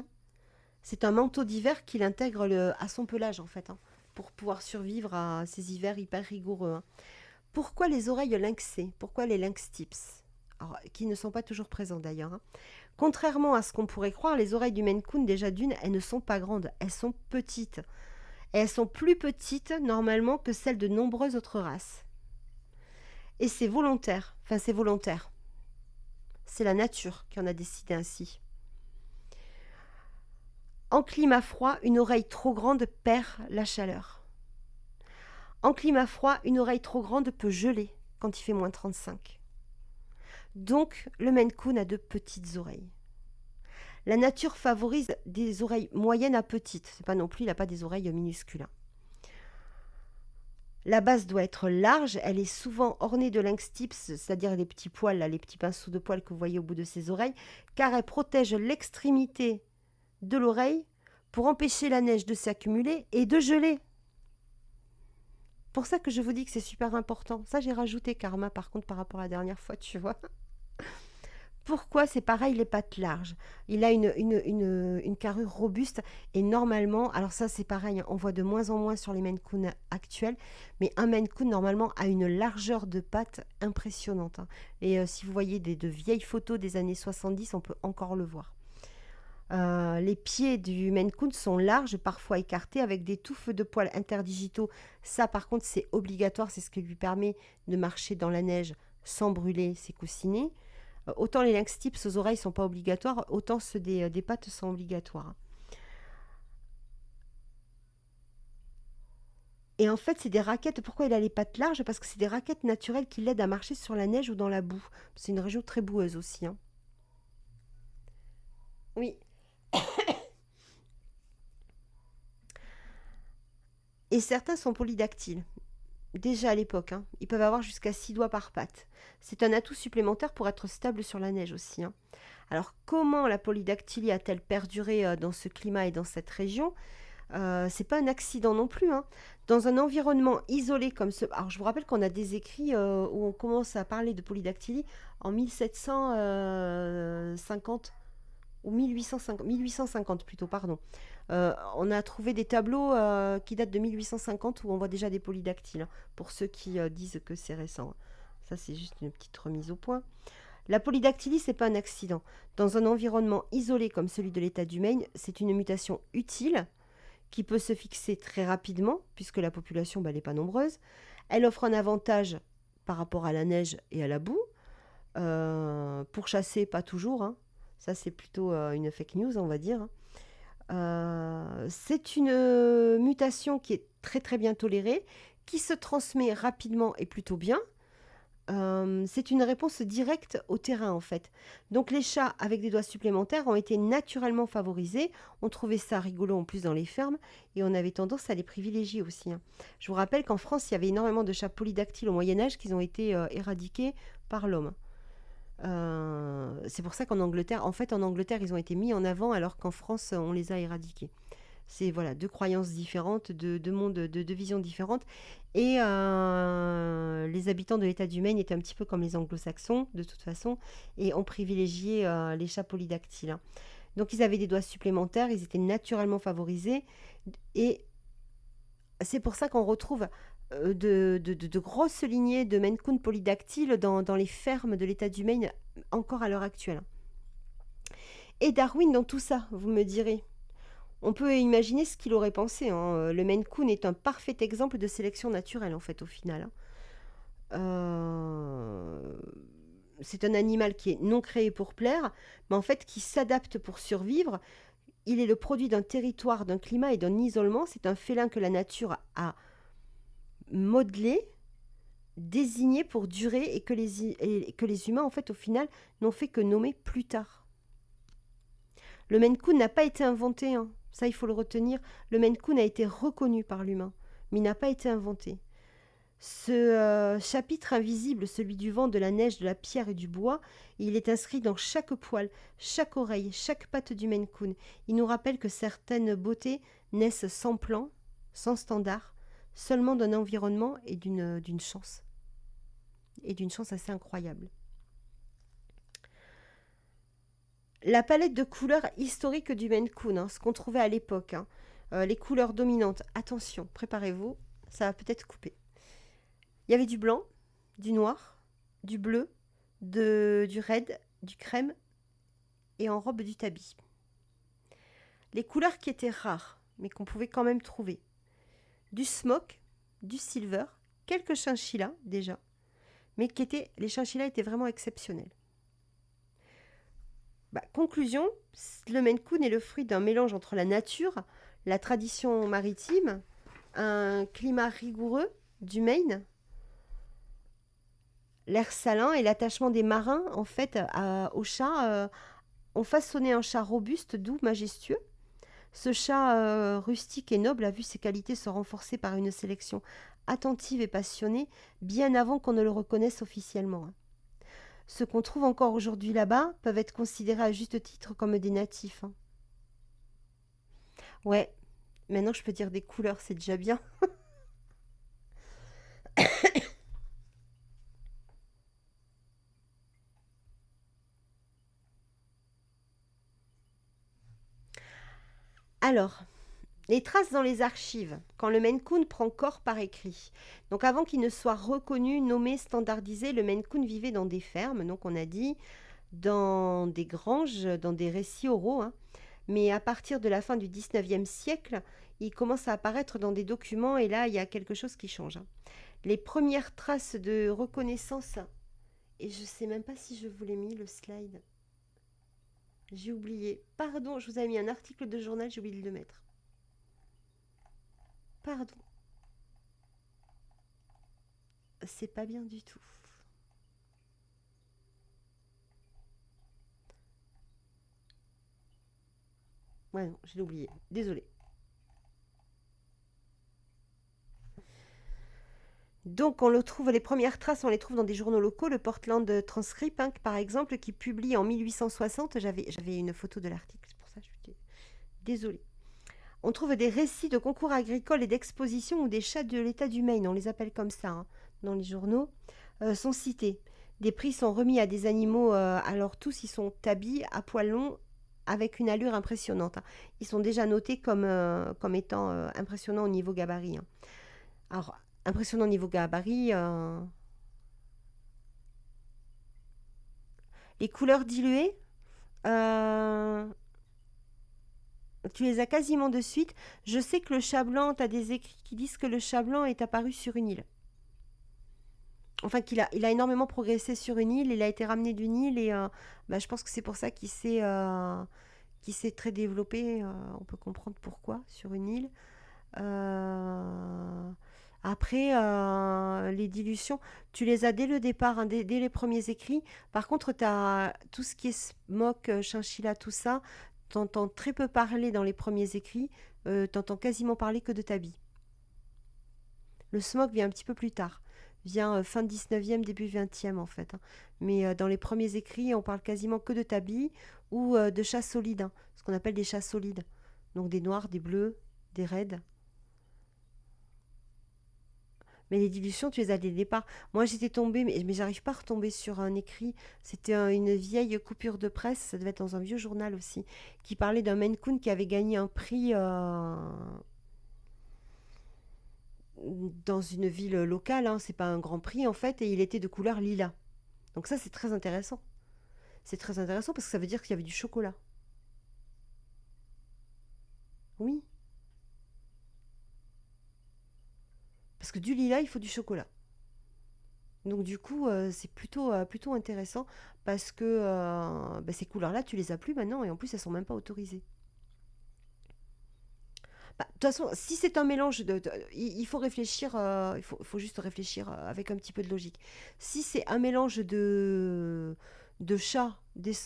Speaker 1: C'est un manteau d'hiver qu'il intègre à son pelage en fait, pour pouvoir survivre à ces hivers hyper rigoureux. Pourquoi les oreilles lynxées? Pourquoi les lynx tips? Alors, qui ne sont pas toujours présents d'ailleurs. Contrairement à ce qu'on pourrait croire, les oreilles du Maine Coon, déjà d'une, elles ne sont pas grandes, elles sont petites. Et elles sont plus petites normalement que celles de nombreuses autres races. Et c'est volontaire, enfin c'est volontaire. C'est la nature qui en a décidé ainsi. En climat froid, une oreille trop grande perd la chaleur. En climat froid, une oreille trop grande peut geler quand il fait moins 35. Donc, le Maine Coon a de petites oreilles. La nature favorise des oreilles moyennes à petites. C'est pas non plus, il n'a pas des oreilles minuscules. La base doit être large, elle est souvent ornée de lynx tips, c'est-à-dire les petits poils, là, les petits pinceaux de poils que vous voyez au bout de ses oreilles, car elle protège l'extrémité de l'oreille pour empêcher la neige de s'accumuler et de geler. Pour ça que je vous dis que c'est super important. Ça, j'ai rajouté Karma, par contre, par rapport à la dernière fois, tu vois. Pourquoi? C'est pareil, les pattes larges. Il a une carrure robuste et normalement, alors ça c'est pareil, on voit de moins en moins sur les Maine Coon actuels, mais un Maine Coon normalement a une largeur de pattes impressionnante. Et si vous voyez de vieilles photos des années 70, on peut encore le voir. Les pieds du Maine Coon sont larges, parfois écartés, avec des touffes de poils interdigitaux. Ça, par contre, c'est obligatoire. C'est ce qui lui permet de marcher dans la neige sans brûler ses coussinets. Autant les lynx tips aux oreilles ne sont pas obligatoires, autant ceux des pattes sont obligatoires. Et en fait, c'est des raquettes. Pourquoi il a les pattes larges? Parce que c'est des raquettes naturelles qui l'aident à marcher sur la neige ou dans la boue. C'est une région très boueuse aussi. Oui. Et certains sont polydactyles. Déjà à l'époque, ils peuvent avoir jusqu'à 6 doigts par patte. C'est un atout supplémentaire pour être stable sur la neige aussi. Alors comment la polydactylie a-t-elle perduré dans ce climat et dans cette région? C'est pas un accident non plus. Dans un environnement isolé comme ce... Alors je vous rappelle qu'on a des écrits où on commence à parler de polydactylie en 1750 ou 1850 plutôt, pardon. On a trouvé des tableaux qui datent de 1850 où on voit déjà des polydactyles, pour ceux qui disent que c'est récent. Ça, c'est juste une petite remise au point. La polydactylie, c'est pas un accident. Dans un environnement isolé comme celui de l'État du Maine, c'est une mutation utile qui peut se fixer très rapidement, puisque la population n'est pas nombreuse. Elle offre un avantage par rapport à la neige et à la boue. Pour chasser, pas toujours. Ça, c'est plutôt une fake news, on va dire. C'est une mutation qui est très très bien tolérée, qui se transmet rapidement et plutôt bien. C'est une réponse directe au terrain en fait. Donc les chats avec des doigts supplémentaires ont été naturellement favorisés. On trouvait ça rigolo en plus dans les fermes et on avait tendance à les privilégier aussi. Je vous rappelle qu'en France, il y avait énormément de chats polydactyles au Moyen-Âge qui ont été éradiqués par l'homme. C'est pour ça qu'en Angleterre, ils ont été mis en avant alors qu'en France, on les a éradiqués. C'est voilà, deux croyances différentes, deux mondes, deux visions différentes. Et les habitants de l'État du Maine étaient un petit peu comme les anglo-saxons, de toute façon, et ont privilégié les chats polydactyles. Donc ils avaient des doigts supplémentaires, ils étaient naturellement favorisés. Et c'est pour ça qu'on retrouve de grosses lignées de Maine Coon polydactyles dans les fermes de l'État du Maine encore à l'heure actuelle. Et Darwin dans tout ça, vous me direz. On peut imaginer ce qu'il aurait pensé. Le Maine Coon est un parfait exemple de sélection naturelle en fait au final. Euh, c'est un animal qui est non créé pour plaire, mais en fait qui s'adapte pour survivre. Il est le produit d'un territoire, d'un climat et d'un isolement. C'est un félin que la nature a modelé, désigné pour durer et que les humains, en fait, au final, n'ont fait que nommer plus tard. Le Maine Coon n'a pas été inventé, hein. Ça il faut le retenir. Le Maine Coon a été reconnu par l'humain, mais il n'a pas été inventé. Ce chapitre invisible, celui du vent, de la neige, de la pierre et du bois, il est inscrit dans chaque poil, chaque oreille, chaque patte du Maine Coon. Il nous rappelle que certaines beautés naissent sans plan, sans standard, seulement d'un environnement et d'une chance. Et d'une chance assez incroyable. La palette de couleurs historique du Maine Coon, hein, ce qu'on trouvait à l'époque, hein, les couleurs dominantes, attention, préparez-vous, ça va peut-être couper. Il y avait du blanc, du noir, du bleu, du raid, du crème et en robe du tabi. Les couleurs qui étaient rares, mais qu'on pouvait quand même trouver. Du smoke, du silver, quelques chinchillas déjà, mais les chinchillas étaient vraiment exceptionnels. Conclusion, le Maine Coon est le fruit d'un mélange entre la nature, la tradition maritime, un climat rigoureux du Maine, l'air salin et l'attachement des marins en fait au chat ont façonné un chat robuste, doux, majestueux. Ce chat rustique et noble a vu ses qualités se renforcer par une sélection attentive et passionnée bien avant qu'on ne le reconnaisse officiellement. Ceux qu'on trouve encore aujourd'hui là-bas peuvent être considérés à juste titre comme des natifs. Ouais, maintenant je peux dire des couleurs, c'est déjà bien. Alors, les traces dans les archives, quand le Maine Coon prend corps par écrit. Donc avant qu'il ne soit reconnu, nommé, standardisé, le Maine Coon vivait dans des fermes, donc on a dit, dans des granges, dans des récits oraux. Hein. Mais à partir de la fin du 19e siècle, il commence à apparaître dans des documents et là, il y a quelque chose qui change. Hein. Les premières traces de reconnaissance, et je ne sais même pas si je vous l'ai mis, le slide. J'ai oublié. Pardon, je vous avais mis un article de journal, j'ai oublié de le mettre. Pardon. C'est pas bien du tout. Ouais, non, je l'ai oublié. Désolée. Donc, les premières traces, on les trouve dans des journaux locaux, le Portland Transcript, hein, par exemple, qui publie en 1860. J'avais une photo de l'article, c'est pour ça que je suis désolée. On trouve des récits de concours agricoles et d'expositions où des chats de l'État du Maine, on les appelle comme ça, hein, dans les journaux, sont cités. Des prix sont remis à des animaux, alors tous ils sont tabis, à poils longs, avec une allure impressionnante. Hein. Ils sont déjà notés comme étant impressionnants au niveau gabarit. Hein. Alors, impressionnant au niveau gabarit, les couleurs diluées, euh, tu les as quasiment de suite. Je sais que le chat blanc, tu as des écrits qui disent que le chat blanc est apparu sur une île. Enfin, il a énormément progressé sur une île, il a été ramené d'une île et je pense que c'est pour ça qu'il s'est très développé. On peut comprendre pourquoi sur une île. Euh, Après, les dilutions, tu les as dès le départ, hein, dès les premiers écrits. Par contre, tu as tout ce qui est smoke, chinchilla, tout ça, t'entends très peu parler dans les premiers écrits. T'entends quasiment parler que de tabi. Le smoke vient un petit peu plus tard. Vient fin 19e, début 20e en fait. Hein. Mais dans les premiers écrits, on parle quasiment que de tabi ou de chats solides. Hein, ce qu'on appelle des chats solides. Donc des noirs, des bleus, des raids. Mais les dilutions, tu les as dès le départ. Moi, j'étais tombée, mais j'arrive pas à retomber sur un écrit. C'était une vieille coupure de presse, ça devait être dans un vieux journal aussi, qui parlait d'un Maine Coon qui avait gagné un prix dans une ville locale. Hein, c'est pas un grand prix en fait, et il était de couleur lilas. Donc ça, c'est très intéressant. C'est très intéressant parce que ça veut dire qu'il y avait du chocolat. Oui, parce que du lilas, il faut du chocolat. Donc du coup, c'est plutôt intéressant parce que bah, ces couleurs-là, tu les as plus maintenant et en plus, elles sont même pas autorisées. Bah, de toute façon, si c'est un mélange il faut réfléchir, il faut juste réfléchir avec un petit peu de logique. Si c'est un mélange de chats,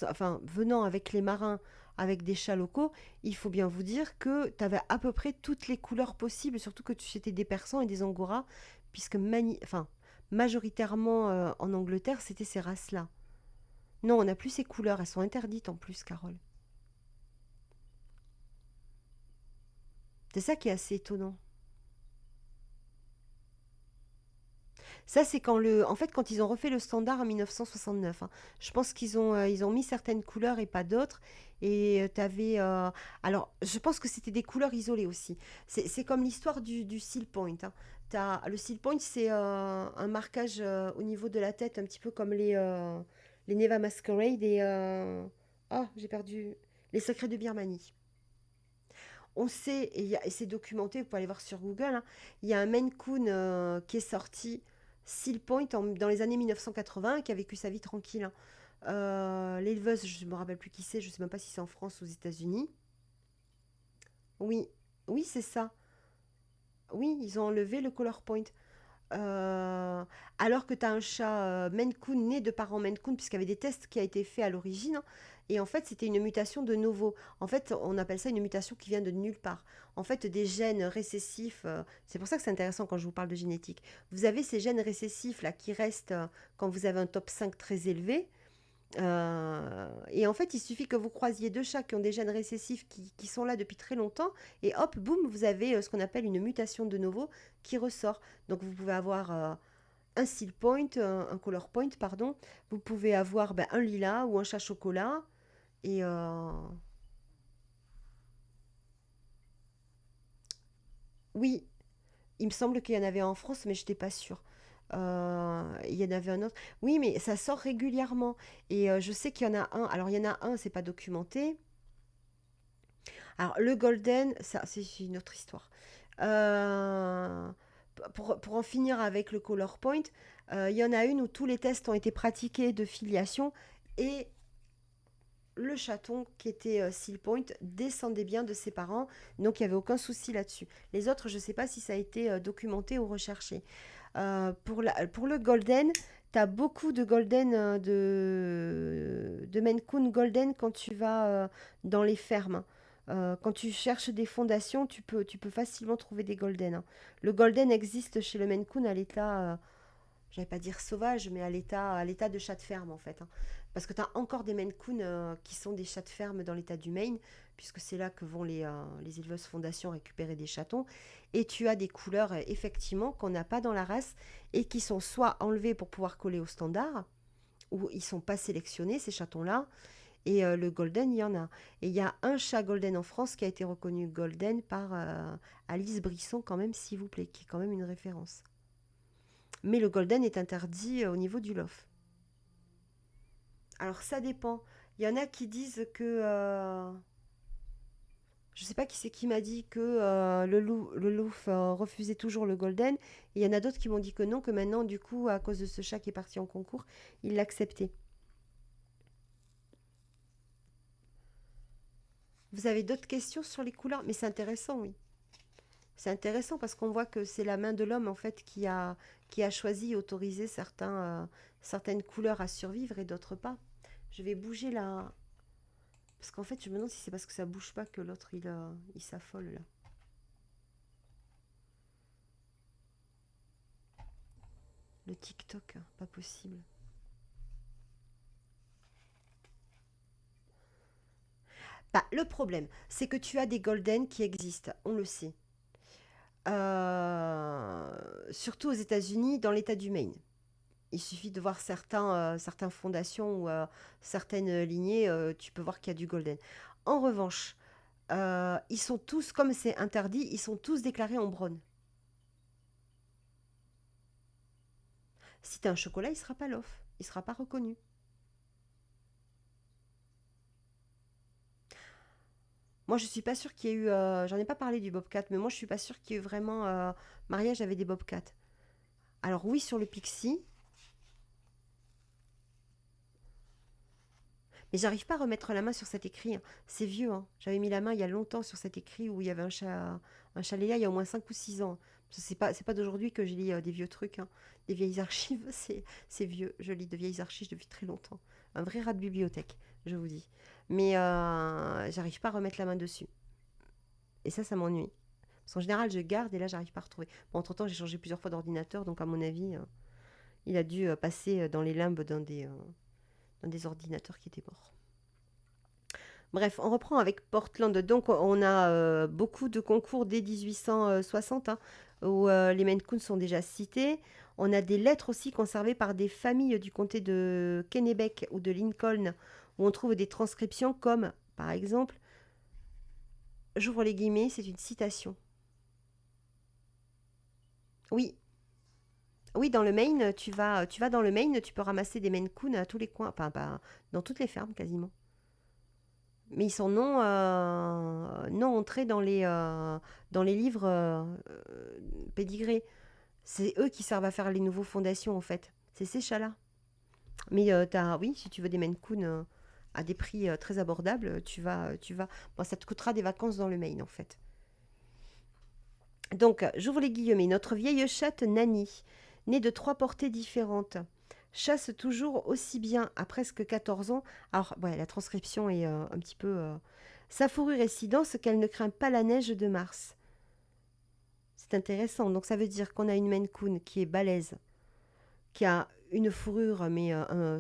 Speaker 1: enfin, venant avec les marins, avec des chats locaux, il faut bien vous dire que tu avais à peu près toutes les couleurs possibles, surtout que c'était des persans et des angoras, puisque enfin, majoritairement en Angleterre, c'était ces races-là. Non, on n'a plus ces couleurs, elles sont interdites en plus, Carole. C'est ça qui est assez étonnant. Ça, c'est en fait, quand ils ont refait le standard en 1969, hein. Je pense qu'ils ont mis certaines couleurs et pas d'autres. Et alors, je pense que c'était des couleurs isolées aussi. C'est comme l'histoire du seal point, hein. Le seal point, c'est un marquage au niveau de la tête, un petit peu comme les Neva Masquerade ah, j'ai perdu. Les secrets de Birmanie. On sait, et c'est documenté, vous pouvez aller voir sur Google, hein, il y a un Maine Coon qui est sorti, Seal Point, dans les années 1980, qui a vécu sa vie tranquille, hein. L'éleveuse, je ne me rappelle plus qui c'est, je ne sais même pas si c'est en France ou aux États-Unis. Oui, oui, c'est ça. Oui, ils ont enlevé le color point. Euh, Alors que tu as un chat Maine Coon né de parents Maine Coon, puisqu'il y avait des tests qui a été fait à l'origine, hein, et en fait c'était une mutation de novo. En fait, on appelle ça une mutation qui vient de nulle part. En fait, des gènes récessifs, c'est pour ça que c'est intéressant quand je vous parle de génétique. Vous avez ces gènes récessifs là qui restent quand vous avez un top 5 très élevé, et en fait, il suffit que vous croisiez deux chats qui ont des gènes récessifs qui sont là depuis très longtemps, et hop, boum, vous avez ce qu'on appelle une mutation de novo qui ressort. Donc vous pouvez avoir un seal point, un color point, pardon. Vous pouvez avoir ben, un lilas ou un chat chocolat. Et oui, il me semble qu'il y en avait en France, mais je n'étais pas sûre. Il y en avait un autre. Oui, mais ça sort régulièrement. Et je sais qu'il y en a un. Alors, il y en a un, c'est pas documenté. Alors, le Golden, ça, c'est une autre histoire. Euh, pour en finir avec le Color Point, il y en a une où tous les tests ont été pratiqués de filiation et le chaton qui était Seal Point descendait bien de ses parents, donc il n'y avait aucun souci là-dessus. Les autres, je ne sais pas si ça a été documenté ou recherché. Pour le Golden, tu as beaucoup de Golden, de Maine Coon Golden quand tu vas dans les fermes. Quand tu cherches des fondations, tu peux facilement trouver des Golden, hein. Le Golden existe chez le Maine Coon à l'état, j'allais pas dire sauvage, mais à l'état de chat de ferme en fait, hein. Parce que tu as encore des Maine Coon qui sont des chats de ferme dans l'état du Maine, puisque c'est là que vont les éleveuses fondations récupérer des chatons. Et tu as des couleurs, effectivement, qu'on n'a pas dans la race et qui sont soit enlevées pour pouvoir coller au standard, ou ils sont pas sélectionnés, ces chatons-là. Et le golden, il y en a. Et il y a un chat golden en France qui a été reconnu golden par Alice Brisson, quand même, s'il vous plaît, qui est quand même une référence. Mais le golden est interdit au niveau du loft. Alors ça dépend. Il y en a qui disent que je sais pas qui c'est qui m'a dit que le Louvre refusait toujours le Golden. Et il y en a d'autres qui m'ont dit que non, que maintenant, du coup, à cause de ce chat qui est parti en concours, il l'acceptait. Vous avez d'autres questions sur les couleurs? Mais c'est intéressant, oui. C'est intéressant parce qu'on voit que c'est la main de l'homme, en fait, qui a choisi et autorisé certaines couleurs à survivre et d'autres pas. Je vais bouger là. Parce qu'en fait, je me demande si c'est parce que ça bouge pas que l'autre, il s'affole là. Le TikTok, hein, pas possible. Bah, le problème, c'est que tu as des golden qui existent, on le sait. Surtout aux États-Unis, dans l'État du Maine. Il suffit de voir certaines fondations ou certaines lignées, tu peux voir qu'il y a du golden. En revanche, ils sont tous, comme c'est interdit, ils sont tous déclarés en braun. Si tu as un chocolat, il ne sera pas l'off, il ne sera pas reconnu. Moi, je suis pas sûre qu'il y ait eu. J'en ai pas parlé du Bobcat, mais moi, je suis pas sûre qu'il y ait eu vraiment mariage avec des Bobcats. Alors, oui, sur le Pixie. Et j'arrive pas à remettre la main sur cet écrit, hein. C'est vieux, hein. J'avais mis la main il y a longtemps sur cet écrit où il y avait un chaléa il y a au moins 5 ou 6 ans. C'est pas d'aujourd'hui que je lis des vieux trucs, hein, des vieilles archives. C'est vieux. Je lis de vieilles archives depuis très longtemps. Un vrai rat de bibliothèque, je vous dis. Mais j'arrive pas à remettre la main dessus. Et ça m'ennuie. Parce qu'en général, je garde et là, j'arrive pas à retrouver. Bon, entre-temps, j'ai changé plusieurs fois d'ordinateur, donc à mon avis, il a dû passer dans les limbes d'un des ordinateurs qui étaient morts. Bref, on reprend avec Portland. Donc, on a beaucoup de concours dès 1860, hein, où les Maine Coon sont déjà cités. On a des lettres aussi conservées par des familles du comté de Kennebec ou de Lincoln, où on trouve des transcriptions comme, par exemple, j'ouvre les guillemets, c'est une citation. Oui, oui, dans le Maine, tu vas dans le Maine, tu peux ramasser des Maine Coon à tous les coins, enfin, dans toutes les fermes quasiment. Mais ils sont non entrés dans les livres pédigrés. C'est eux qui servent à faire les nouveaux fondations, en fait. C'est ces chats-là. Mais oui, si tu veux des Maine Coon à des prix très abordables, tu vas. Bon, ça te coûtera des vacances dans le Maine, en fait. Donc, j'ouvre les guillemets. Notre vieille chatte Nanny, née de 3 portées différentes, chasse toujours aussi bien à presque 14 ans. Alors, ouais, la transcription est un petit peu... Sa fourrure est si dense qu'elle ne craint pas la neige de mars. C'est intéressant. Donc, ça veut dire qu'on a une Maine Coon qui est balèze, qui a une fourrure, mais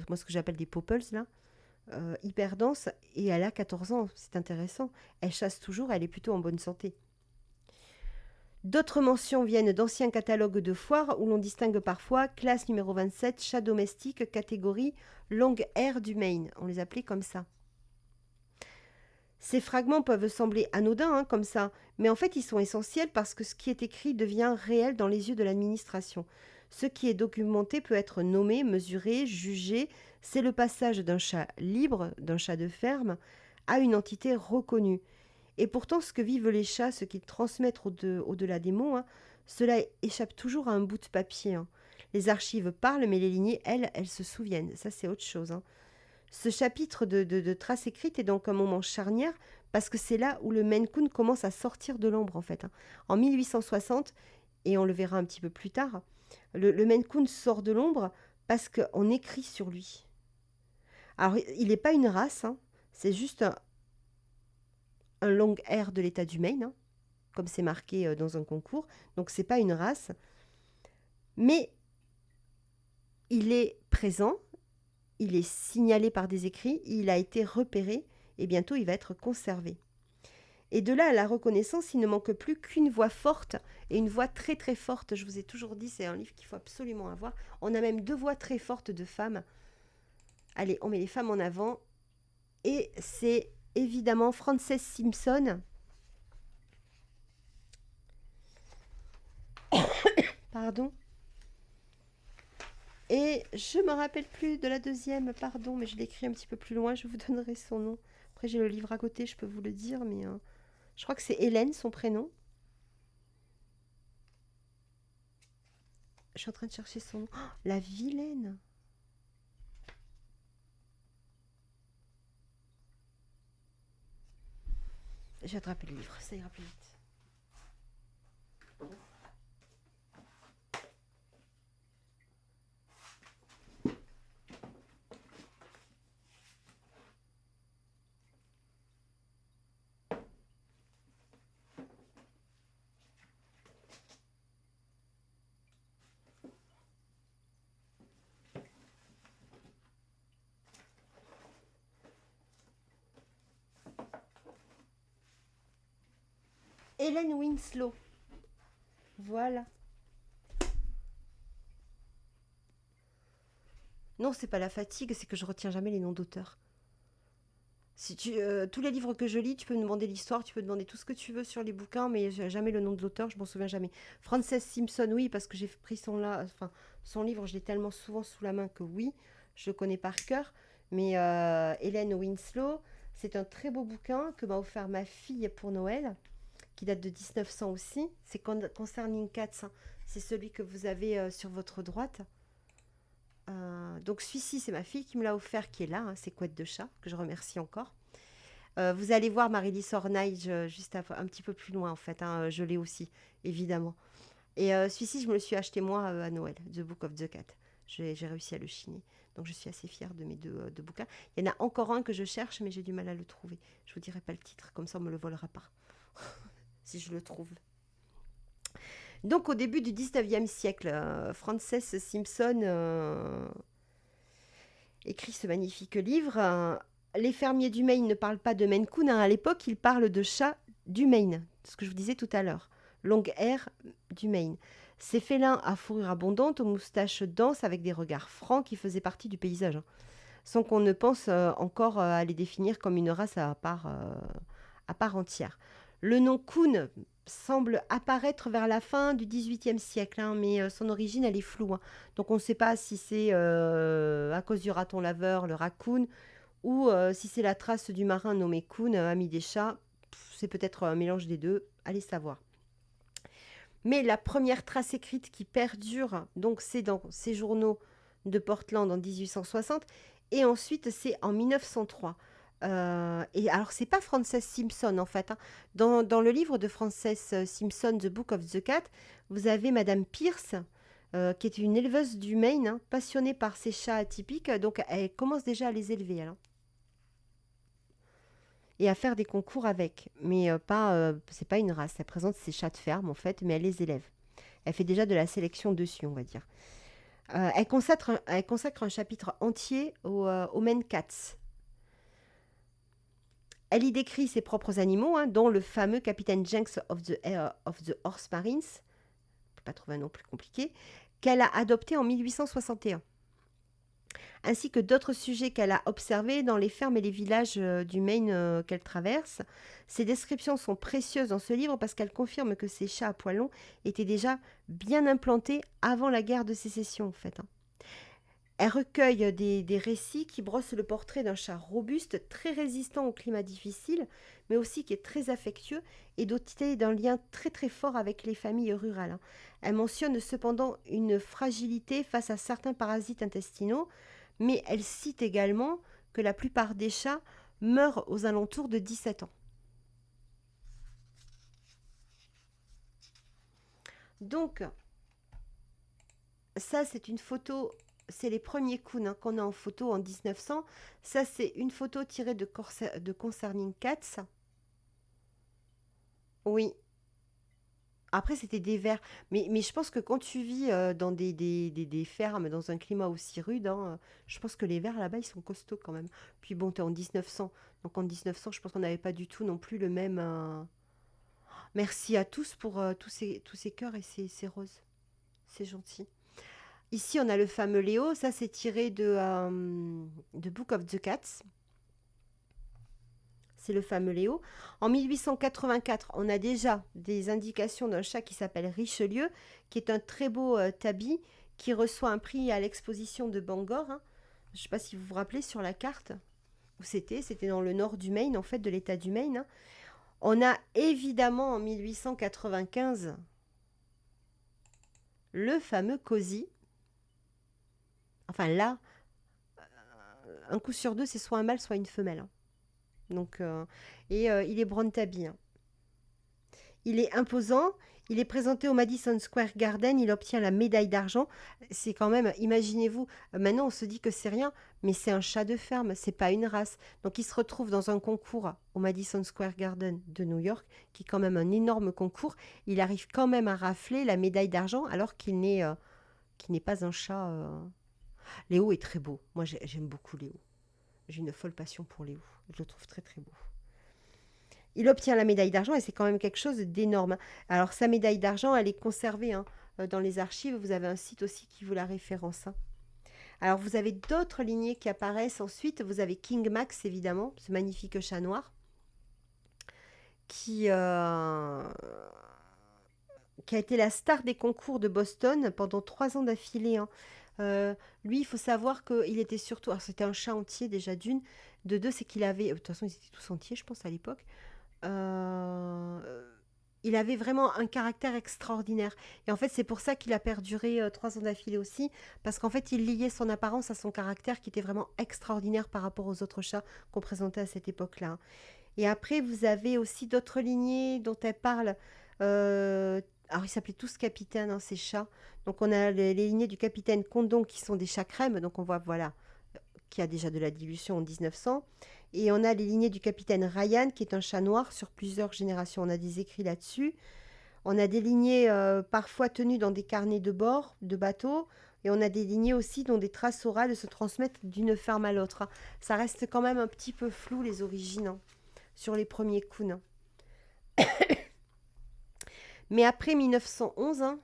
Speaker 1: moi, ce que j'appelle des popples, là, hyper dense, et elle a 14 ans. C'est intéressant. Elle chasse toujours, elle est plutôt en bonne santé. D'autres mentions viennent d'anciens catalogues de foires où l'on distingue parfois classe numéro 27, chat domestique, catégorie longue hair du Maine. On les appelait comme ça. Ces fragments peuvent sembler anodins comme ça, mais en fait ils sont essentiels parce que ce qui est écrit devient réel dans les yeux de l'administration. Ce qui est documenté peut être nommé, mesuré, jugé. C'est le passage d'un chat libre, d'un chat de ferme, à une entité reconnue. Et pourtant, ce que vivent les chats, ce qu'ils transmettent au-delà des mots, cela échappe toujours à un bout de papier. Les archives parlent, mais les lignées, elles se souviennent. Ça, c'est autre chose. Ce chapitre de traces écrites est donc un moment charnière parce que c'est là où le Maine Coon commence à sortir de l'ombre, en fait. En 1860, et on le verra un petit peu plus tard, le Maine Coon sort de l'ombre parce qu'on écrit sur lui. Alors, il n'est pas une race, c'est juste un long hair de l'état du Maine, comme c'est marqué dans un concours. Donc c'est pas une race, mais il est présent, il est signalé par des écrits, il a été repéré et bientôt il va être conservé. Et de là à la reconnaissance, il ne manque plus qu'une voix forte, et une voix très très forte. Je vous ai toujours dit, c'est un livre qu'il faut absolument avoir. On a même 2 voix très fortes de femmes. Allez, on met les femmes en avant. Et c'est évidemment Frances Simpson. Pardon. Et je me rappelle plus de la deuxième, pardon, mais je l'ai écrit un petit peu plus loin, je vous donnerai son nom. Après j'ai le livre à côté, je peux vous le dire, mais je crois que c'est Hélène son prénom. Je suis en train de chercher son nom. Oh, la vilaine. J'ai attrapé le livre, ça ira plus vite. Hélène Winslow. Voilà. Non, c'est pas la fatigue, c'est que je retiens jamais les noms d'auteurs. Si tous les livres que je lis, tu peux me demander l'histoire, tu peux demander tout ce que tu veux sur les bouquins, mais jamais le nom de l'auteur, je m'en souviens jamais. Frances Simpson, oui, parce que j'ai pris son livre, je l'ai tellement souvent sous la main que oui, je le connais par cœur. Mais Hélène Winslow, c'est un très beau bouquin que m'a offert ma fille pour Noël, qui date de 1900 aussi. C'est Concerning Cats, c'est celui que vous avez sur votre droite. Donc celui-ci, c'est ma fille qui me l'a offert, qui est là, hein, c'est Couette de chat, que je remercie encore. Vous allez voir Marie-Lise Orneige juste un petit peu plus loin, en fait, hein, je l'ai aussi, évidemment. Et celui-ci, je me le suis acheté moi à Noël, The Book of the Cat. J'ai réussi à le chiner. Donc je suis assez fière de mes deux bouquins. Il y en a encore un que je cherche, mais j'ai du mal à le trouver. Je vous dirai pas le titre, comme ça on me le volera pas, si je le trouve. Donc au début du 19e siècle, Frances Simpson écrit ce magnifique livre. Les fermiers du Maine ne parlent pas de Maine Coon, hein. À l'époque, ils parlent de chats du Maine, ce que je vous disais tout à l'heure. Long hair du Maine. Ces félins à fourrure abondante, aux moustaches denses, avec des regards francs qui faisaient partie du paysage, hein, sans qu'on ne pense encore à les définir comme une race à part entière. Le nom Coon semble apparaître vers la fin du XVIIIe siècle, hein, mais son origine, elle est floue, hein. Donc on ne sait pas si c'est à cause du raton laveur, le raccoon, ou si c'est la trace du marin nommé Coon, ami des chats. C'est peut-être un mélange des deux, allez savoir. Mais la première trace écrite qui perdure, donc c'est dans ces journaux de Portland en 1860, et ensuite c'est en 1903. Et alors c'est pas Frances Simpson en fait, hein. Dans le livre de Frances Simpson, The Book of the Cat, vous avez Madame Pierce, qui est une éleveuse du Maine, hein, passionnée par ces chats atypiques, donc elle commence déjà à les élever, elle, hein, et à faire des concours avec. Mais c'est pas une race, elle présente ses chats de ferme en fait, mais elle les élève. Elle fait déjà de la sélection dessus, on va dire. Elle consacre un chapitre entier aux Maine Cats. Elle y décrit ses propres animaux, hein, dont le fameux capitaine Jenks of the Horse Marines, on peut pas trouver un nom plus compliqué, qu'elle a adopté en 1861, ainsi que d'autres sujets qu'elle a observés dans les fermes et les villages du Maine qu'elle traverse. Ces descriptions sont précieuses dans ce livre parce qu'elles confirment que ces chats à poils longs étaient déjà bien implantés avant la guerre de sécession, en fait, hein. Elle recueille des récits qui brossent le portrait d'un chat robuste, très résistant au climat difficile, mais aussi qui est très affectueux et doté d'un lien très très fort avec les familles rurales, hein. Elle mentionne cependant une fragilité face à certains parasites intestinaux, mais elle cite également que la plupart des chats meurent aux alentours de 17 ans. Donc, ça c'est une photo, c'est les premiers Coon, hein, qu'on a en photo en 1900. Ça c'est une photo tirée de Concerning Cats. Oui, après c'était des vers. Mais je pense que quand tu vis dans des fermes, dans un climat aussi rude, hein, je pense que les vers là-bas ils sont costauds quand même. Puis bon, t'es en 1900. Donc en 1900, je pense qu'on n'avait pas du tout non plus le même. Merci à tous pour tous ces cœurs et ces roses. C'est gentil. Ici, on a le fameux Léo. Ça, c'est tiré de Book of the Cats. C'est le fameux Léo. En 1884, on a déjà des indications d'un chat qui s'appelle Richelieu, qui est un très beau tabi, qui reçoit un prix à l'exposition de Bangor, hein. Je ne sais pas si vous vous rappelez sur la carte où c'était. C'était dans le nord du Maine, en fait, de l'état du Maine, hein. On a évidemment en 1895 le fameux Cozy. Enfin là, un coup sur deux, c'est soit un mâle, soit une femelle, hein. Donc, il est brown tabby, hein. Il est imposant. Il est présenté au Madison Square Garden. Il obtient la médaille d'argent. C'est quand même, imaginez-vous, maintenant on se dit que c'est rien, mais c'est un chat de ferme, c'est pas une race. Donc il se retrouve dans un concours au Madison Square Garden de New York, qui est quand même un énorme concours. Il arrive quand même à rafler la médaille d'argent alors qu'il n'est pas un chat. Léo est très beau. Moi j'aime beaucoup Léo. J'ai une folle passion pour Léo. Je le trouve très très beau. Il obtient la médaille d'argent et c'est quand même quelque chose d'énorme. Alors sa médaille d'argent, elle est conservée, hein, dans les archives. Vous avez un site aussi qui vous la référence, hein. Alors vous avez d'autres lignées qui apparaissent ensuite. Vous avez King Max, évidemment, ce magnifique chat noir qui, euh, qui a été la star des concours de Boston pendant 3 ans d'affilée, hein. Lui, il faut savoir qu'il était surtout... Alors c'était un chat entier déjà d'une. De deux, c'est qu'il avait... De toute façon, ils étaient tous entiers, je pense, à l'époque. Euh, il avait vraiment un caractère extraordinaire. Et en fait, c'est pour ça qu'il a perduré 3 ans d'affilée aussi, parce qu'en fait, il liait son apparence à son caractère qui était vraiment extraordinaire par rapport aux autres chats qu'on présentait à cette époque-là. Et après, vous avez aussi d'autres lignées dont elle parle. Alors, ils s'appelaient tous capitaines, hein, ces chats. Donc, on a les lignées du capitaine Condon qui sont des chats crème. Donc, on voit, voilà, qui a déjà de la dilution en 1900. Et on a les lignées du capitaine Ryan, qui est un chat noir sur plusieurs générations. On a des écrits là-dessus. On a des lignées parfois tenues dans des carnets de bord, de bateaux. Et on a des lignées aussi dont des traces orales se transmettent d'une ferme à l'autre, hein. Ça reste quand même un petit peu flou, les origines, hein, sur les premiers Coons, hein. Mais après 1911, hein,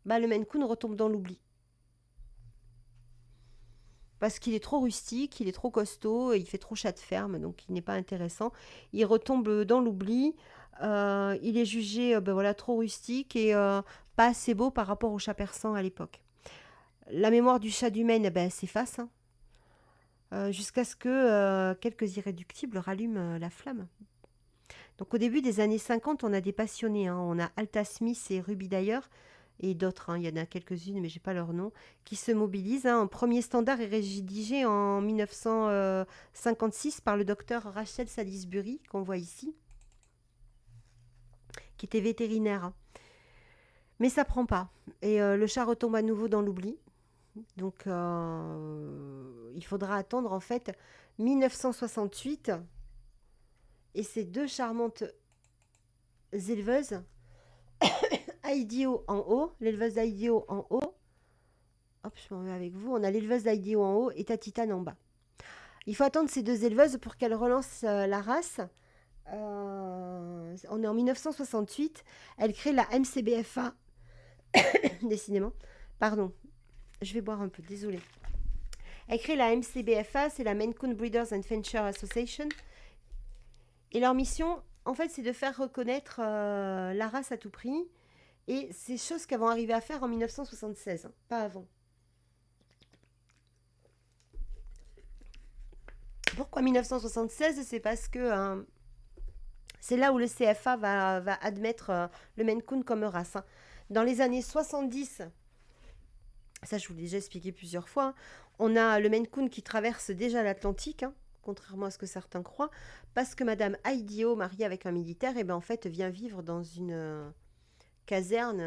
Speaker 1: bah, le Maine Coon retombe dans l'oubli. Parce qu'il est trop rustique, il est trop costaud, et il fait trop chat de ferme, donc il n'est pas intéressant. Il retombe dans l'oubli. Il est jugé ben voilà, trop rustique et pas assez beau par rapport au chat persan à l'époque. La mémoire du chat du Maine ben, s'efface, hein, jusqu'à ce que quelques irréductibles rallument la flamme. Donc au début des années 50, on a des passionnés, hein. On a Alta Smith et Ruby Dyer, et d'autres, hein, il y en a quelques-unes, mais je n'ai pas leur nom, qui se mobilisent, hein. Un premier standard est rédigé en 1956 par le docteur Rachel Salisbury, qu'on voit ici, qui était vétérinaire, hein. Mais ça prend pas. Et le chat retombe à nouveau dans l'oubli. Donc il faudra attendre en fait 1968. Et ces deux charmantes éleveuses, IDEO en haut, l'éleveuse d'IDEO en haut. Hop, je m'en vais avec vous. On a l'éleveuse d'IDEO en haut et Tatitane en bas. Il faut attendre ces deux éleveuses pour qu'elles relancent la race. On est en 1968. Elle crée la MCBFA. Décidément. Pardon. Je vais boire un peu, désolée. Elle crée la MCBFA, c'est la Maine Coon Breeders and Fanciers Association. Et leur mission, en fait, c'est de faire reconnaître la race à tout prix. Et c'est chose qu'elles vont arriver à faire en 1976, hein, pas avant. Pourquoi 1976? C'est parce que c'est là où le CFA va admettre le Maine Coon comme race, hein. Dans les années 70, ça je vous l'ai déjà expliqué plusieurs fois, hein, on a le Maine Coon qui traverse déjà l'Atlantique, hein, contrairement à ce que certains croient, parce que Madame IDEO, mariée avec un militaire, et ben en fait vient vivre dans une caserne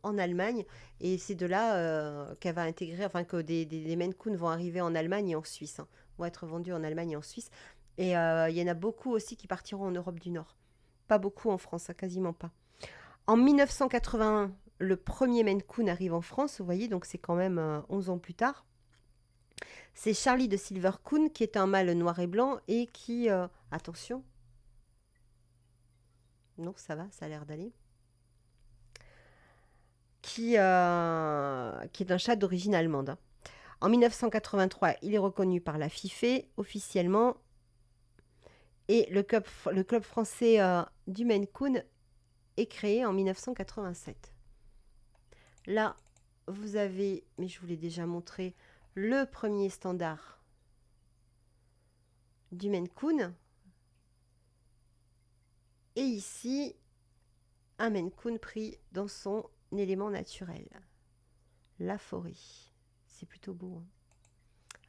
Speaker 1: en Allemagne, et c'est de là qu'elle va intégrer, enfin que des Maine Coon vont arriver en Allemagne et en Suisse, hein, vont être vendus en Allemagne et en Suisse, et il y en a beaucoup aussi qui partiront en Europe du Nord. Pas beaucoup en France, hein, quasiment pas. En 1981, le premier Maine Coon arrive en France, vous voyez, donc c'est quand même 11 ans plus tard. C'est Charlie de Silver Coon, qui est un mâle noir et blanc et qui... attention. Non, ça va, ça a l'air d'aller. Qui est un chat d'origine allemande, hein. En 1983, il est reconnu par la FIFE officiellement. Et le club français du Maine Coon est créé en 1987. Là, vous avez, mais je vous l'ai déjà montré, le premier standard du Maine Coon. Et ici, un Maine Coon pris dans son élément naturel, la forêt. C'est plutôt beau, hein.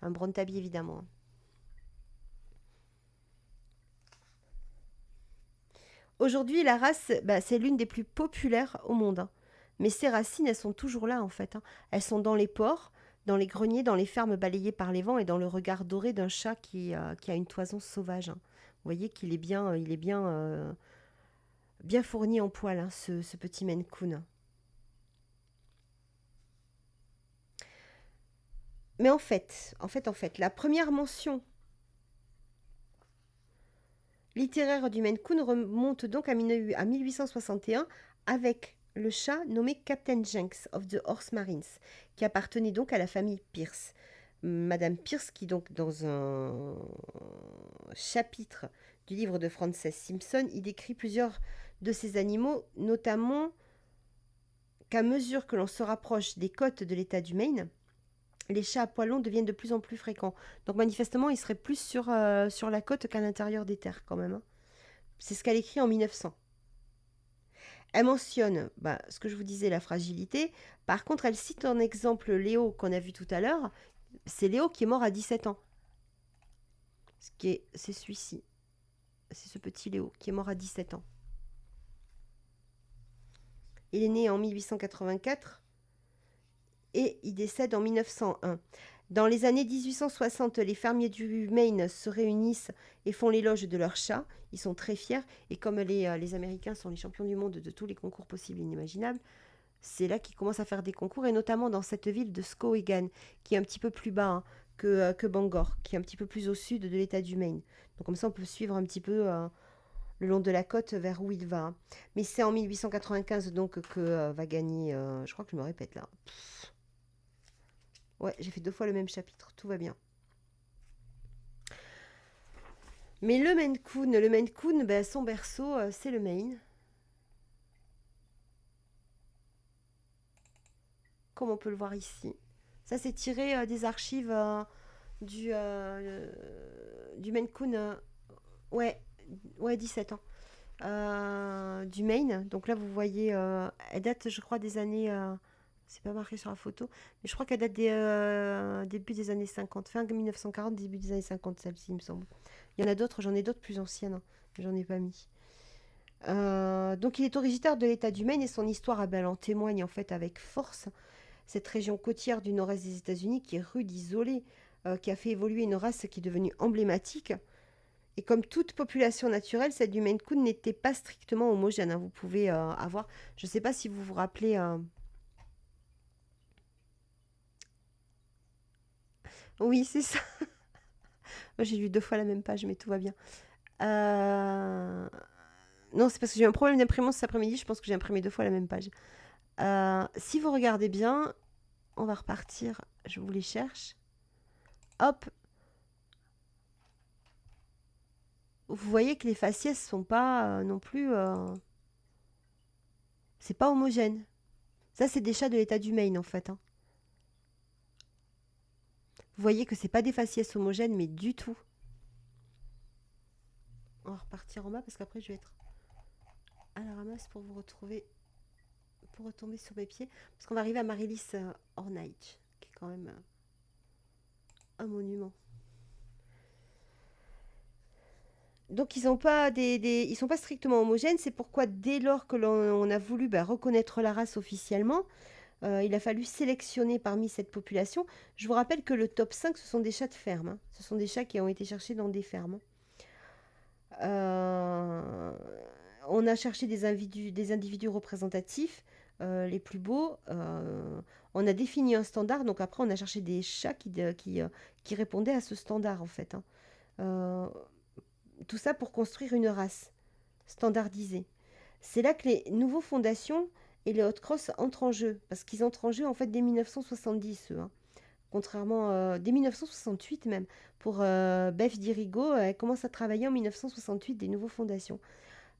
Speaker 1: Un brown tabby évidemment. Aujourd'hui, la race, bah, c'est l'une des plus populaires au monde, hein. Mais ses racines, elles sont toujours là en fait, hein. Elles sont dans les ports, dans les greniers, dans les fermes balayées par les vents et dans le regard doré d'un chat qui a une toison sauvage, hein. Vous voyez qu'il est bien, bien fourni en poils, hein, ce petit Maine Coon. Mais en fait, la première mention littéraire du Maine Coon remonte donc à 1861 avec le chat nommé Captain Jenks of the Horse Marines, qui appartenait donc à la famille Pierce. Madame Pierce, qui donc dans un chapitre du livre de Frances Simpson, il décrit plusieurs de ces animaux, notamment qu'à mesure que l'on se rapproche des côtes de l'État du Maine, les chats à poils longs deviennent de plus en plus fréquents. Donc manifestement, ils seraient plus sur la côte qu'à l'intérieur des terres quand même, hein. C'est ce qu'elle écrit en 1900. Elle mentionne ce que je vous disais, la fragilité. Par contre, elle cite en exemple Léo qu'on a vu tout à l'heure. C'est Léo qui est mort à 17 ans. C'est celui-ci. C'est ce petit Léo qui est mort à 17 ans. Il est né en 1884 et il décède en 1901. Dans les années 1860, les fermiers du Maine se réunissent et font l'éloge de leur chat. Ils sont très fiers. Et comme les Américains sont les champions du monde de tous les concours possibles et inimaginables, c'est là qu'ils commencent à faire des concours, et notamment dans cette ville de Skowhegan, qui est un petit peu plus bas que Bangor, qui est un petit peu plus au sud de l'état du Maine. Donc comme ça, on peut suivre un petit peu le long de la côte vers où il va. Mais c'est en 1895 donc que va gagner... je crois que je me répète là. Ouais, j'ai fait 2 fois le même chapitre, tout va bien. Mais le Maine Coon, son berceau, c'est le Maine. Comme on peut le voir ici. Ça, c'est tiré des archives du Maine Coon. Ouais, 17 ans. Du Maine. Donc là, vous voyez, elle date, je crois, des années... c'est pas marqué sur la photo, mais je crois qu'elle date des début des années 50, fin 1940, début des années 50, celle-ci, il me semble. Il y en a d'autres, j'en ai d'autres plus anciennes, hein, mais j'en ai pas mis. Donc il est originaire de l'état du Maine et son histoire elle en témoigne en fait avec force. Cette région côtière du nord-est des États-Unis qui est rude, isolée, qui a fait évoluer une race qui est devenue emblématique. Et comme toute population naturelle, celle du Maine Coon n'était pas strictement homogène, hein. Vous pouvez avoir, je ne sais pas si vous vous rappelez... Oui, c'est ça. J'ai lu 2 fois la même page, mais tout va bien. Non, c'est parce que j'ai eu un problème d'imprimante cet après-midi. Je pense que j'ai imprimé 2 fois la même page. Si vous regardez bien, on va repartir. Je vous les cherche. Hop. Vous voyez que les faciès sont pas non plus... c'est pas homogène. Ça, c'est des chats de l'état du Maine, en fait, hein. Vous voyez que c'est pas des faciès homogènes, mais du tout. On va repartir en bas parce qu'après, je vais être à la ramasse pour vous retrouver, pour retomber sur mes pieds. Parce qu'on va arriver à Marilis Ornage, qui est quand même un monument. Donc ils sont pas ils sont pas strictement homogènes. C'est pourquoi dès lors que l'on a voulu reconnaître la race officiellement, il a fallu sélectionner parmi cette population. Je vous rappelle que le top 5, ce sont des chats de ferme, hein. Ce sont des chats qui ont été cherchés dans des fermes. On a cherché des individus représentatifs, les plus beaux. On a défini un standard. Donc après, on a cherché des chats qui répondaient à ce standard, en fait, hein. Tout ça pour construire une race standardisée. C'est là que les nouveaux fondations et les hot cross entrent en jeu, parce qu'ils entrent en jeu en fait dès 1970, eux, hein. Contrairement, dès 1968 même. Pour Beth Dirigo, elle commence à travailler en 1968 des nouveaux fondations.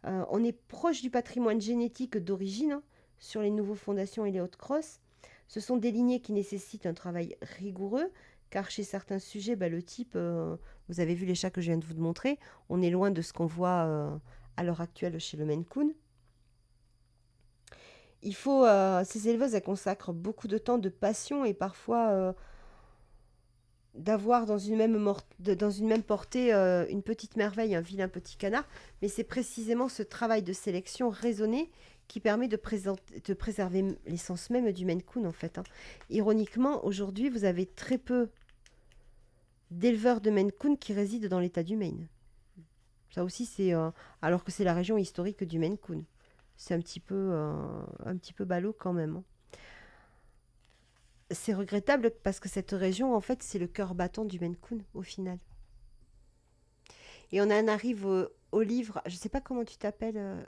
Speaker 1: On est proche du patrimoine génétique d'origine, hein, sur les nouveaux fondations et les hot cross. Ce sont des lignées qui nécessitent un travail rigoureux, car chez certains sujets, le type, vous avez vu les chats que je viens de vous montrer, on est loin de ce qu'on voit à l'heure actuelle chez le Maine Coon. Ces éleveuses, elles consacrent beaucoup de temps, de passion et parfois d'avoir dans une même portée une petite merveille, un vilain petit canard. Mais c'est précisément ce travail de sélection raisonné qui permet de préserver l'essence même du Maine Coon, en fait, hein. Ironiquement, aujourd'hui, vous avez très peu d'éleveurs de Maine Coon qui résident dans l'état du Maine. Ça aussi, c'est alors que c'est la région historique du Maine Coon. C'est un petit peu ballot quand même, hein. C'est regrettable parce que cette région, en fait, c'est le cœur battant du Maine Coon, au final. Et on en arrive au livre, je ne sais pas comment tu t'appelles,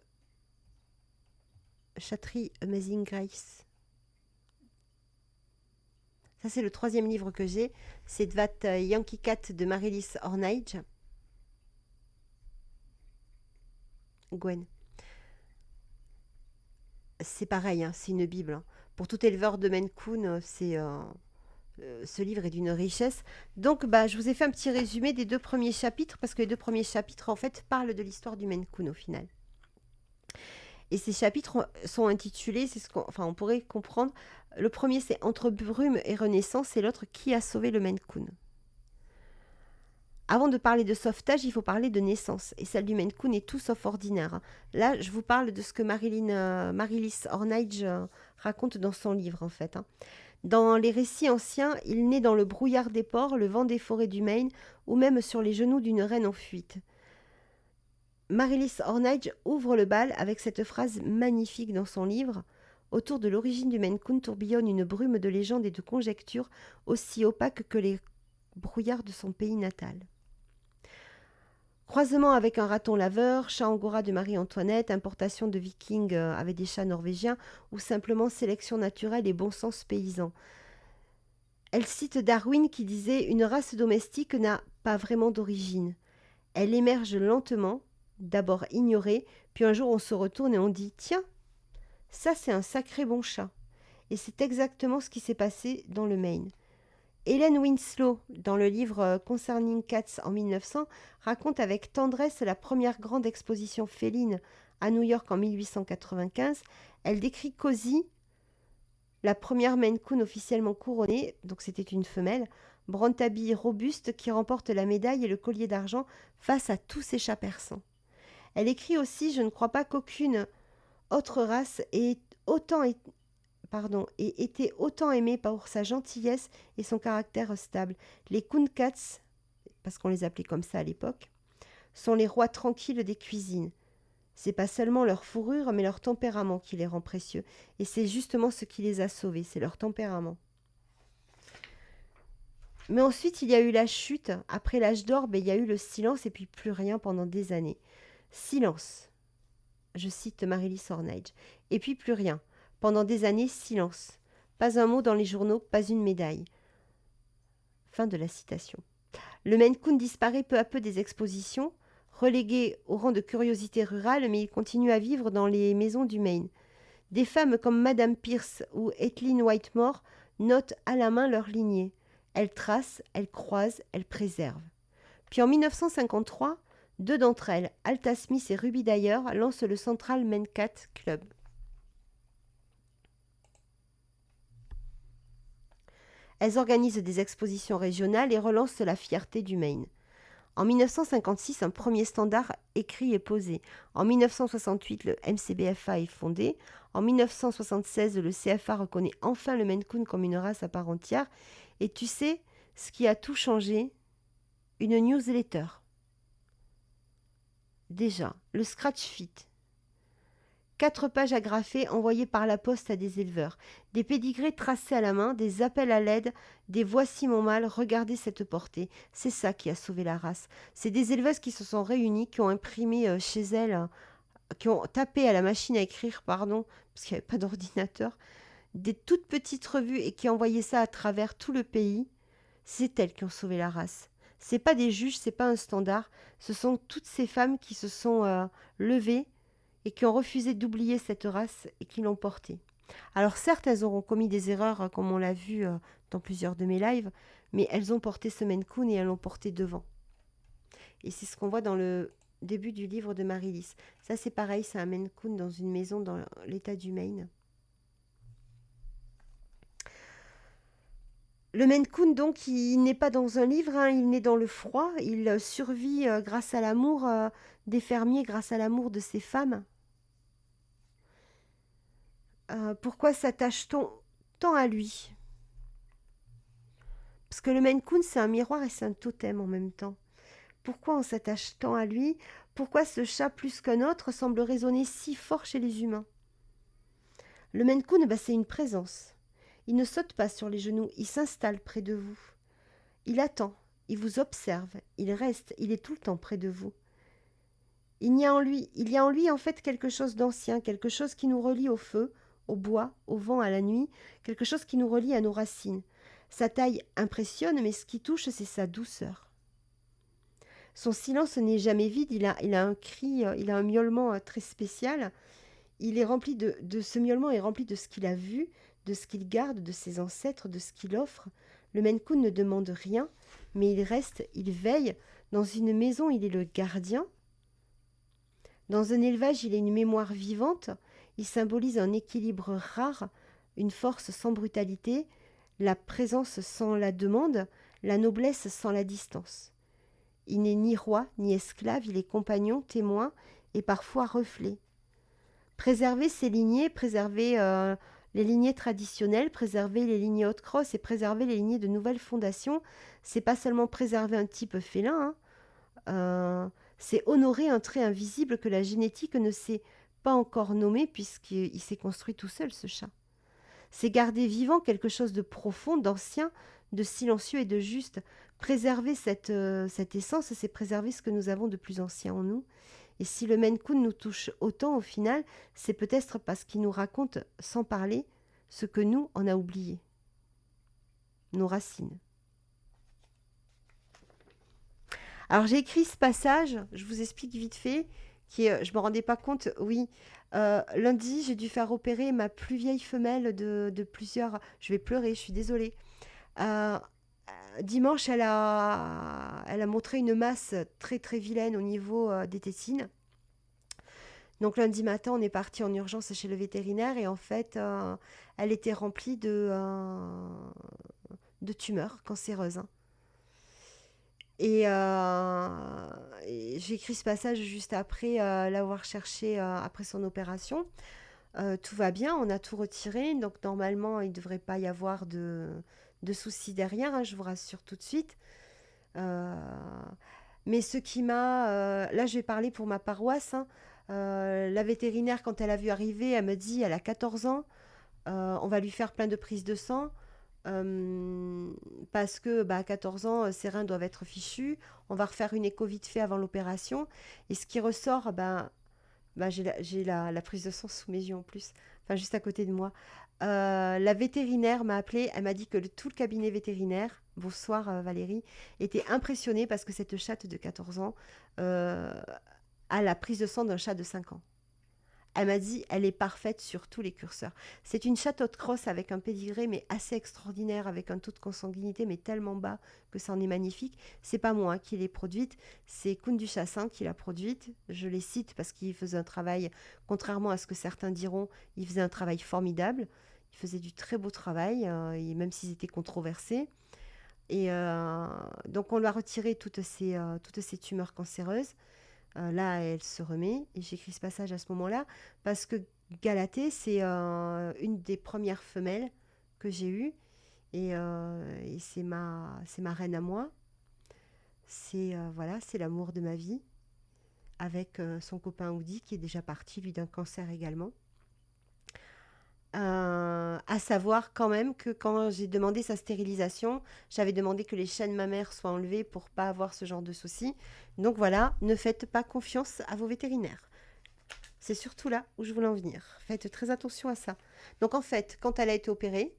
Speaker 1: Chattery Amazing Grace. Ça, c'est le 3e livre que j'ai. C'est That Yankee Cat de Marilis Ornage. Gwen. C'est pareil, hein, c'est une bible, hein. Pour tout éleveur de Maine Coon, ce livre est d'une richesse. Donc, je vous ai fait un petit résumé des 2 premiers chapitres, parce que les 2 premiers chapitres, en fait, parlent de l'histoire du Maine Coon, au final. Et ces chapitres sont intitulés, enfin, on pourrait comprendre, le premier c'est Entre brume et renaissance et l'autre Qui a sauvé le Maine Coon. Avant de parler de sauvetage, il faut parler de naissance. Et celle du Maine Coon est tout sauf ordinaire, hein. Là, je vous parle de ce que Marilys Orneige raconte dans son livre, en fait, hein. Dans les récits anciens, il naît dans le brouillard des ports, le vent des forêts du Maine, ou même sur les genoux d'une reine en fuite. Marilys Orneige ouvre le bal avec cette phrase magnifique dans son livre. Autour de l'origine du Maine Coon tourbillonne une brume de légendes et de conjectures aussi opaques que les brouillards de son pays natal. Croisement avec un raton laveur, chat angora de Marie-Antoinette, importation de vikings avec des chats norvégiens ou simplement sélection naturelle et bon sens paysan. Elle cite Darwin qui disait « Une race domestique n'a pas vraiment d'origine. Elle émerge lentement, d'abord ignorée, puis un jour on se retourne et on dit « Tiens, ça c'est un sacré bon chat ». Et c'est exactement ce qui s'est passé dans le Maine. Hélène Winslow, dans le livre Concerning Cats en 1900, raconte avec tendresse la première grande exposition féline à New York en 1895. Elle décrit Cozy, la première Maine Coon officiellement couronnée, donc c'était une femelle, Brontabille robuste qui remporte la médaille et le collier d'argent face à tous ces chats persans. Elle écrit aussi « Je ne crois pas qu'aucune autre race ait été autant aimée pour sa gentillesse et son caractère stable. Les Coon Cats, parce qu'on les appelait comme ça à l'époque, sont les rois tranquilles des cuisines. C'est pas seulement leur fourrure, mais leur tempérament qui les rend précieux. Et c'est justement ce qui les a sauvés, c'est leur tempérament. » Mais ensuite, il y a eu la chute. Après l'âge d'or, il y a eu le silence et puis plus rien pendant des années. Silence. Je cite Marilys Orneige. Et puis plus rien. Pendant des années, silence. Pas un mot dans les journaux, pas une médaille. Fin de la citation. Le Maine Coon disparaît peu à peu des expositions, relégué au rang de curiosité rurale, mais il continue à vivre dans les maisons du Maine. Des femmes comme Madame Pierce ou Etheline Whitmore notent à la main leur lignée. Elles tracent, elles croisent, elles préservent. Puis en 1953, deux d'entre elles, Alta Smith et Ruby Dyer, lancent le Central Maine Cat Club. Elles organisent des expositions régionales et relancent la fierté du Maine. En 1956, un premier standard écrit est posé. En 1968, le MCBFA est fondé. En 1976, le CFA reconnaît enfin le Maine Coon comme une race à part entière. Et tu sais, ce qui a tout changé, une newsletter. Déjà, le Scratch Fit. 4 pages agrafées envoyées par la poste à des éleveurs, des pédigrés tracés à la main, des appels à l'aide, des voici mon mâle, regardez cette portée. C'est ça qui a sauvé la race. C'est des éleveuses qui se sont réunies, qui ont imprimé chez elles, qui ont tapé à la machine à écrire, parce qu'il n'y avait pas d'ordinateur, des toutes petites revues et qui envoyaient ça à travers tout le pays. C'est elles qui ont sauvé la race. C'est pas des juges, c'est pas un standard. Ce sont toutes ces femmes qui se sont levées et qui ont refusé d'oublier cette race et qui l'ont portée. Alors certes, elles auront commis des erreurs, comme on l'a vu dans plusieurs de mes lives, mais elles ont porté ce Maine Coon et elles l'ont porté devant. Et c'est ce qu'on voit dans le début du livre de Marilys. Ça c'est pareil, c'est un Maine Coon dans une maison dans l'état du Maine. Le Maine Coon, donc, il n'est pas dans un livre, hein, il naît dans le froid, il survit grâce à l'amour des fermiers, grâce à l'amour de ces femmes. Pourquoi s'attache-t-on tant à lui? Parce que le Maine Coon, c'est un miroir et c'est un totem en même temps. Pourquoi on s'attache tant à lui? Pourquoi ce chat, plus qu'un autre, semble résonner si fort chez les humains? Le Maine Coon, c'est une présence. Il ne saute pas sur les genoux, il s'installe près de vous. Il attend, il vous observe, il reste, il est tout le temps près de vous. Il y a en lui en fait quelque chose d'ancien, quelque chose qui nous relie au feu, au bois, au vent, à la nuit, quelque chose qui nous relie à nos racines. Sa taille impressionne, mais ce qui touche, c'est sa douceur. Son silence n'est jamais vide, il a un cri, il a un miaulement très spécial. Il est rempli de ce miaulement est rempli de ce qu'il a vu, de ce qu'il garde, de ses ancêtres, de ce qu'il offre. Le Maine Coon ne demande rien, mais il reste, il veille. Dans une maison, il est le gardien. Dans un élevage, il est une mémoire vivante, il symbolise un équilibre rare, une force sans brutalité, la présence sans la demande, la noblesse sans la distance. Il n'est ni roi ni esclave, il est compagnon, témoin et parfois reflet. Préserver ces lignées, préserver les lignées traditionnelles, préserver les lignées haute crosse et préserver les lignées de nouvelles fondations, c'est pas seulement préserver un type félin, hein, c'est honorer un trait invisible que la génétique ne sait pas encore nommer puisqu'il s'est construit tout seul, ce chat. C'est garder vivant quelque chose de profond, d'ancien, de silencieux et de juste. Préserver cette essence, c'est préserver ce que nous avons de plus ancien en nous. Et si le Maine Coon nous touche autant au final, c'est peut-être parce qu'il nous raconte, sans parler, ce que nous, on a oublié. Nos racines. Alors j'ai écrit ce passage, je vous explique vite fait, je ne me rendais pas compte, oui. Lundi, j'ai dû faire opérer ma plus vieille femelle de plusieurs... Je vais pleurer, je suis désolée. Euh, Dimanche, elle a montré une masse très très vilaine au niveau des tétines. Donc lundi matin, on est parti en urgence chez le vétérinaire et en fait, elle était remplie de tumeurs cancéreuses, hein. Et j'ai écrit ce passage juste après l'avoir cherché après son opération. Tout va bien, on a tout retiré, donc normalement il ne devrait pas y avoir de soucis derrière, hein, je vous rassure tout de suite. Euh, mais ce qui m'a... là je vais parler pour ma paroisse, hein. La vétérinaire quand elle a vu arriver, elle me dit elle a 14 ans, on va lui faire plein de prises de sang. Parce que à 14 ans, ses reins doivent être fichus. On va refaire une écho vite fait avant l'opération. Et ce qui ressort, j'ai la prise de sang sous mes yeux en plus, enfin juste à côté de moi. La vétérinaire m'a appelé, elle m'a dit que tout le cabinet vétérinaire, bonsoir Valérie, était impressionné parce que cette chatte de 14 ans euh, a la prise de sang d'un chat de 5 ans. Elle m'a dit, elle est parfaite sur tous les curseurs. C'est une chatte haute crosse avec un pédigré, mais assez extraordinaire, avec un taux de consanguinité, mais tellement bas que ça en est magnifique. C'est pas moi qui l'ai produite, c'est Koun du Chassin qui l'a produite. Je les cite parce qu'il faisait un travail, contrairement à ce que certains diront, il faisait un travail formidable. Il faisait du très beau travail, et même s'ils étaient controversés. Et donc on lui a retiré toutes ces tumeurs cancéreuses. Là, elle se remet, et j'écris ce passage à ce moment-là, parce que Galatée, c'est une des premières femelles que j'ai eues, et c'est ma reine à moi. C'est voilà, c'est l'amour de ma vie, avec son copain Audi, qui est déjà parti, lui, d'un cancer également. À savoir quand même que quand j'ai demandé sa stérilisation, j'avais demandé que les chaînes mammaires soient enlevées pour pas avoir ce genre de soucis. Donc voilà, ne faites pas confiance à vos vétérinaires. C'est surtout là où je voulais en venir. Faites très attention à ça. Donc en fait, quand elle a été opérée,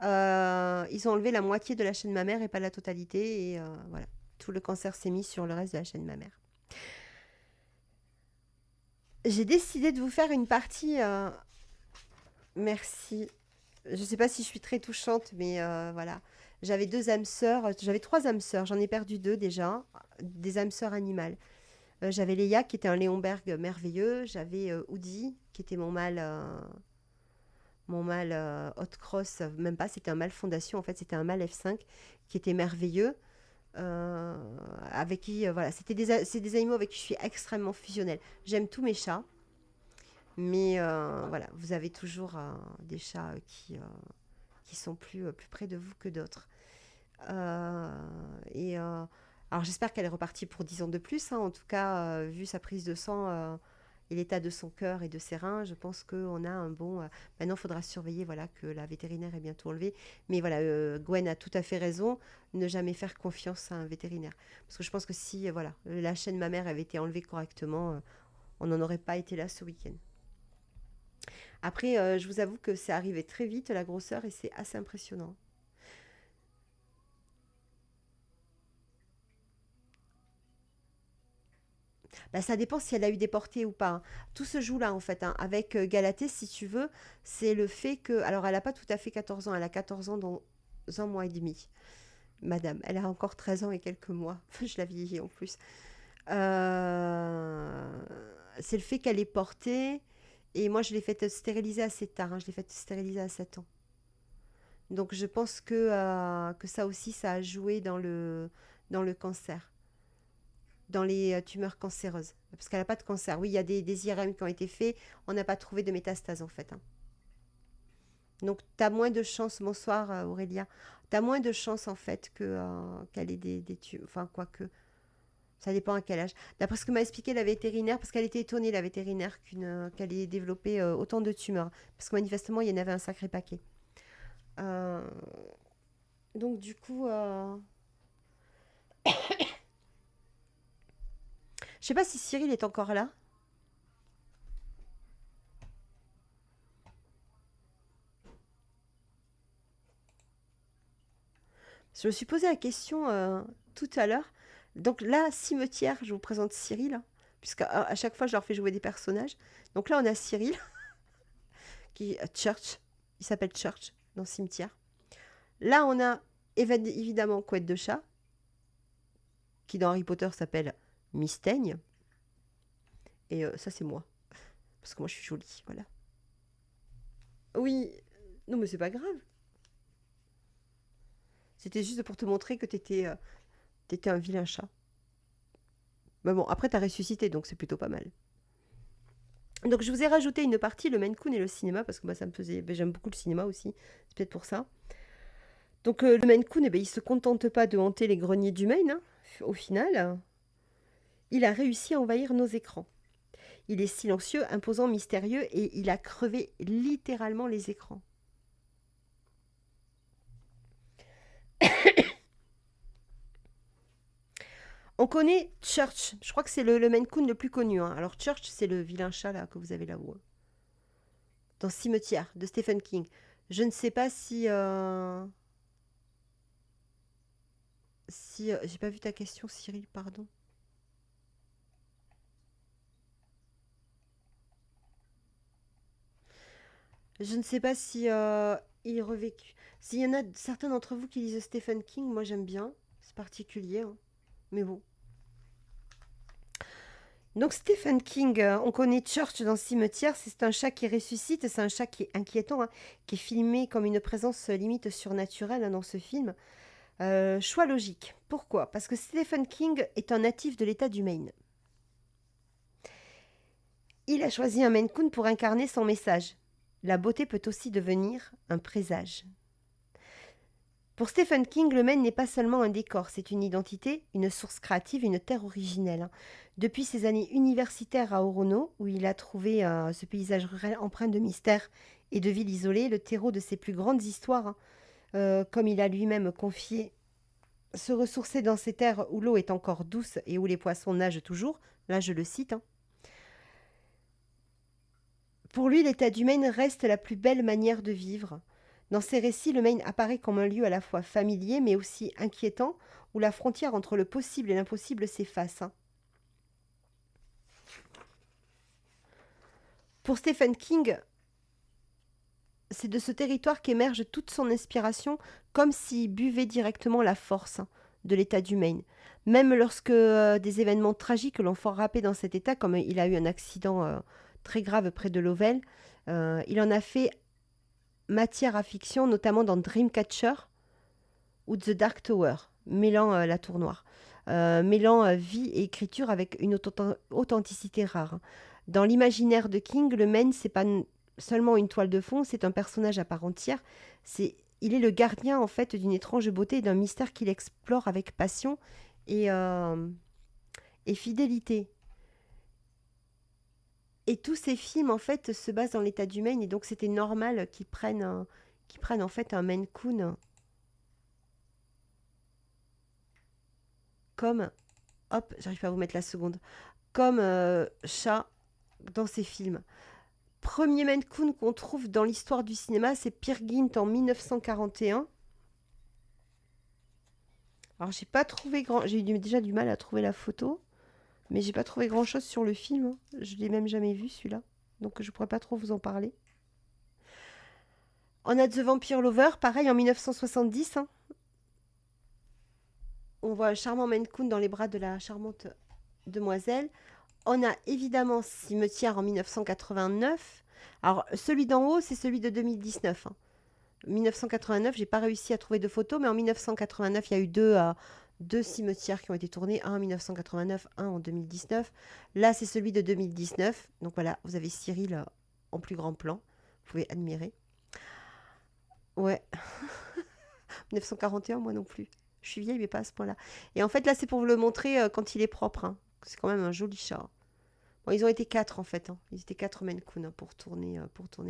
Speaker 1: ils ont enlevé la moitié de la chaîne mammaire et pas la totalité. Et voilà, tout le cancer s'est mis sur le reste de la chaîne mammaire. J'ai décidé de vous faire une partie... merci. Je ne sais pas si je suis très touchante, mais voilà. J'avais deux âmes sœurs, j'avais trois âmes sœurs, j'en ai perdu deux déjà, des âmes sœurs animales. J'avais Léa qui était un Léonberg merveilleux, j'avais Oudi qui était mon mâle haute cross, même pas, c'était un mâle fondation, en fait c'était un mâle F5 qui était merveilleux, avec qui, voilà, c'est des animaux avec qui je suis extrêmement fusionnelle. J'aime tous mes chats, mais voilà, vous avez toujours des chats qui sont plus près de vous que d'autres. Euh, et alors j'espère qu'elle est repartie pour 10 ans de plus, hein. En tout cas, vu sa prise de sang et l'état de son cœur et de ses reins, je pense qu'on a un bon... maintenant, il faudra surveiller voilà, que la vétérinaire est bientôt enlevée. Mais voilà, Gwen a tout à fait raison, ne jamais faire confiance à un vétérinaire. Parce que je pense que si voilà, la chaîne mammaire avait été enlevée correctement, on n'en aurait pas été là ce week-end. Après, je vous avoue que c'est arrivé très vite, la grosseur, et c'est assez impressionnant. Bah, ça dépend si elle a eu des portées ou pas, hein. Tout se joue là, en fait, hein. Avec Galatée, si tu veux, c'est le fait que... Alors, elle n'a pas tout à fait 14 ans, elle a 14 ans dans un mois et demi. Madame, elle a encore 13 ans et quelques mois. Je la vieillis en plus. Euh, c'est le fait qu'elle est portée. Et moi, je l'ai faite stériliser assez tard, hein. Je l'ai faite stériliser à 7 ans. Donc, je pense que ça aussi, ça a joué dans le cancer, dans les tumeurs cancéreuses. Parce qu'elle n'a pas de cancer. Oui, il y a des IRM qui ont été faits. On n'a pas trouvé de métastase, en fait, hein. Donc, tu as moins de chances, bonsoir Aurélia, tu as moins de chances, en fait, qu'elle ait des tumeurs. Enfin, quoique, ça dépend à quel âge. D'après ce que m'a expliqué la vétérinaire, parce qu'elle était étonnée, la vétérinaire, qu'elle ait développé autant de tumeurs. Parce que manifestement, il y en avait un sacré paquet. Euh, donc, du coup, je sais pas si Cyril est encore là. Je me suis posé la question tout à l'heure. Donc là, cimetière, je vous présente Cyril, hein, puisqu'à à chaque fois, je leur fais jouer des personnages. Donc là, on a Cyril, qui est Church. Il s'appelle Church dans Cimetière. Là, on a évidemment Couette de chat, qui dans Harry Potter s'appelle Mystaigne. Et ça, c'est moi. Parce que moi, je suis jolie, voilà. Oui, non, mais c'est pas grave. C'était juste pour te montrer que t'étais un vilain chat. Mais bon, après, t'as ressuscité, donc c'est plutôt pas mal. Donc, je vous ai rajouté une partie, le Maine Coon et le cinéma, parce que moi, ça me faisait. Ben, j'aime beaucoup le cinéma aussi. C'est peut-être pour ça. Donc, le Maine Coon, eh ben, il se contente pas de hanter les greniers du Maine, hein. Au final, il a réussi à envahir nos écrans. Il est silencieux, imposant, mystérieux, et il a crevé littéralement les écrans. On connaît Church. Je crois que c'est le Maine Coon le plus connu, hein. Alors, Church, c'est le vilain chat là, que vous avez là-haut, hein. Dans Cimetière, de Stephen King. Je ne sais pas si j'ai pas vu ta question, Cyril, pardon. Je ne sais pas si il est revécu. S'il y en a certains d'entre vous qui lisent Stephen King, moi j'aime bien. C'est particulier, hein. Mais bon. Donc Stephen King, on connaît Church dans Cimetière, c'est un chat qui ressuscite, c'est un chat qui est inquiétant, hein, qui est filmé comme une présence limite surnaturelle, hein, dans ce film. Choix logique. Pourquoi? Parce que Stephen King est un natif de l'État du Maine. Il a choisi un Maine Coon pour incarner son message. La beauté peut aussi devenir un présage. Pour Stephen King, le Maine n'est pas seulement un décor, c'est une identité, une source créative, une terre originelle, hein. Depuis ses années universitaires à Orono, où il a trouvé ce paysage rural empreint de mystère et de villes isolées, le terreau de ses plus grandes histoires, hein, comme il a lui-même confié, se ressourcer dans ces terres où l'eau est encore douce et où les poissons nagent toujours, là je le cite, hein. Pour lui, l'état du Maine reste la plus belle manière de vivre. Dans ses récits, le Maine apparaît comme un lieu à la fois familier mais aussi inquiétant, où la frontière entre le possible et l'impossible s'efface, hein. Pour Stephen King, c'est de ce territoire qu'émerge toute son inspiration, comme s'il buvait directement la force, hein, de l'état du Maine. Même lorsque des événements tragiques l'ont fort râpé dans cet état, comme il a eu un accident très grave près de Lovell, il en a fait matière à fiction, notamment dans Dreamcatcher ou The Dark Tower, mêlant la tour noire, mêlant vie et écriture avec une authenticité rare, hein. Dans l'imaginaire de King, le Maine, c'est pas seulement une toile de fond, c'est un personnage à part entière. Il est le gardien en fait d'une étrange beauté et d'un mystère qu'il explore avec passion et, euh, et fidélité. Et tous ces films en fait se basent dans l'état du Maine et donc c'était normal qu'ils prennent en fait un Maine Coon comme, hop, j'arrive pas à vous mettre la seconde, comme chat dans ces films. Premier Maine Coon qu'on trouve dans l'histoire du cinéma, c'est Peer Gynt en 1941. Alors j'ai pas trouvé j'ai eu déjà du mal à trouver la photo, mais j'ai pas trouvé grand chose sur le film, hein. Je l'ai même jamais vu celui-là, donc je pourrais pas trop vous en parler. On a The Vampire Lover, pareil en 1970, hein. On voit un charmant Maine Coon dans les bras de la charmante demoiselles. On a évidemment Cimetière en 1989. Alors, celui d'en haut, c'est celui de 2019. 1989, j'ai pas réussi à trouver de photos, mais en 1989, il y a eu deux cimetières qui ont été tournés, un en 1989, un en 2019. Là, c'est celui de 2019. Donc voilà, vous avez Cyril en plus grand plan. Vous pouvez admirer. Ouais, 1941, moi non plus. Je suis vieille, mais pas à ce point-là. Et en fait, là, c'est pour vous le montrer quand il est propre. Hein. C'est quand même un joli chat. Bon, ils ont été quatre en fait. Hein. Ils étaient quatre Maine Coon pour tourner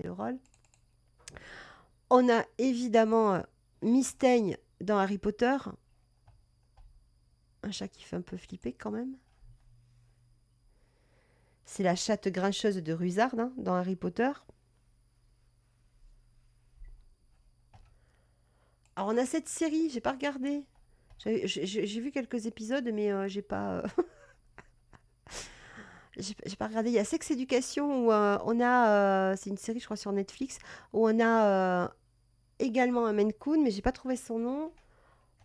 Speaker 1: le rôle. On a évidemment Mystaigne dans Harry Potter. Un chat qui fait un peu flipper quand même. C'est la chatte grincheuse de Ruzard hein, dans Harry Potter. Alors on a cette série, j'ai pas regardé. J'ai vu quelques épisodes, mais j'ai pas, j'ai pas regardé. Il y a Sex Education où on a, c'est une série je crois sur Netflix, où on a également un Maine Coon, mais j'ai pas trouvé son nom.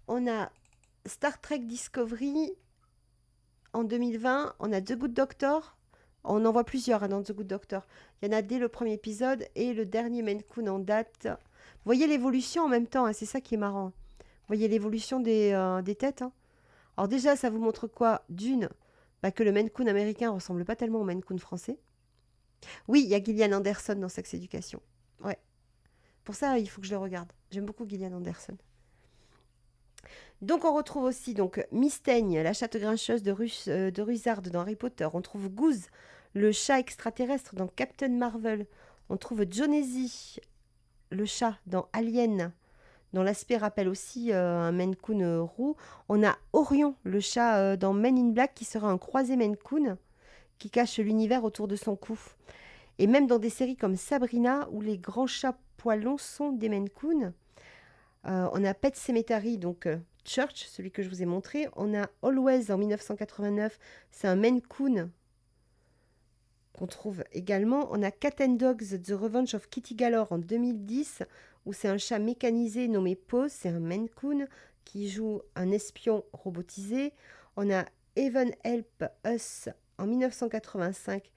Speaker 1: On a Star Trek Discovery en 2020. On a The Good Doctor. On en voit plusieurs hein, dans The Good Doctor. Il y en a dès le premier épisode et le dernier Maine Coon en date. Vous voyez l'évolution en même temps, hein, c'est ça qui est marrant. Vous voyez l'évolution des têtes. Hein. Alors déjà, ça vous montre quoi? D'une, bah, que le Maine Coon américain ressemble pas tellement au Maine Coon français. Oui, il y a Gillian Anderson dans Sex Education. Ouais. Pour ça, il faut que je le regarde. J'aime beaucoup Gillian Anderson. Donc on retrouve aussi donc Mystaigne, la chatte grincheuse de Ruzard dans Harry Potter. On trouve Goose, le chat extraterrestre dans Captain Marvel. On trouve Jonesy, le chat dans Alien, dont l'aspect rappelle aussi un Maine Coon roux. On a Orion, le chat dans Men in Black, qui sera un croisé Maine Coon, qui cache l'univers autour de son cou. Et même dans des séries comme Sabrina, où les grands chats poilons sont des Maine Coon. On a Pet Sematary, donc Church, celui que je vous ai montré. On a Always en 1989, c'est un Maine Coon qu'on trouve également. On a Cat and Dogs, The Revenge of Kitty Galore en 2010, où c'est un chat mécanisé nommé Pose, c'est un Maine Coon qui joue un espion robotisé. On a Even Help Us en 1985,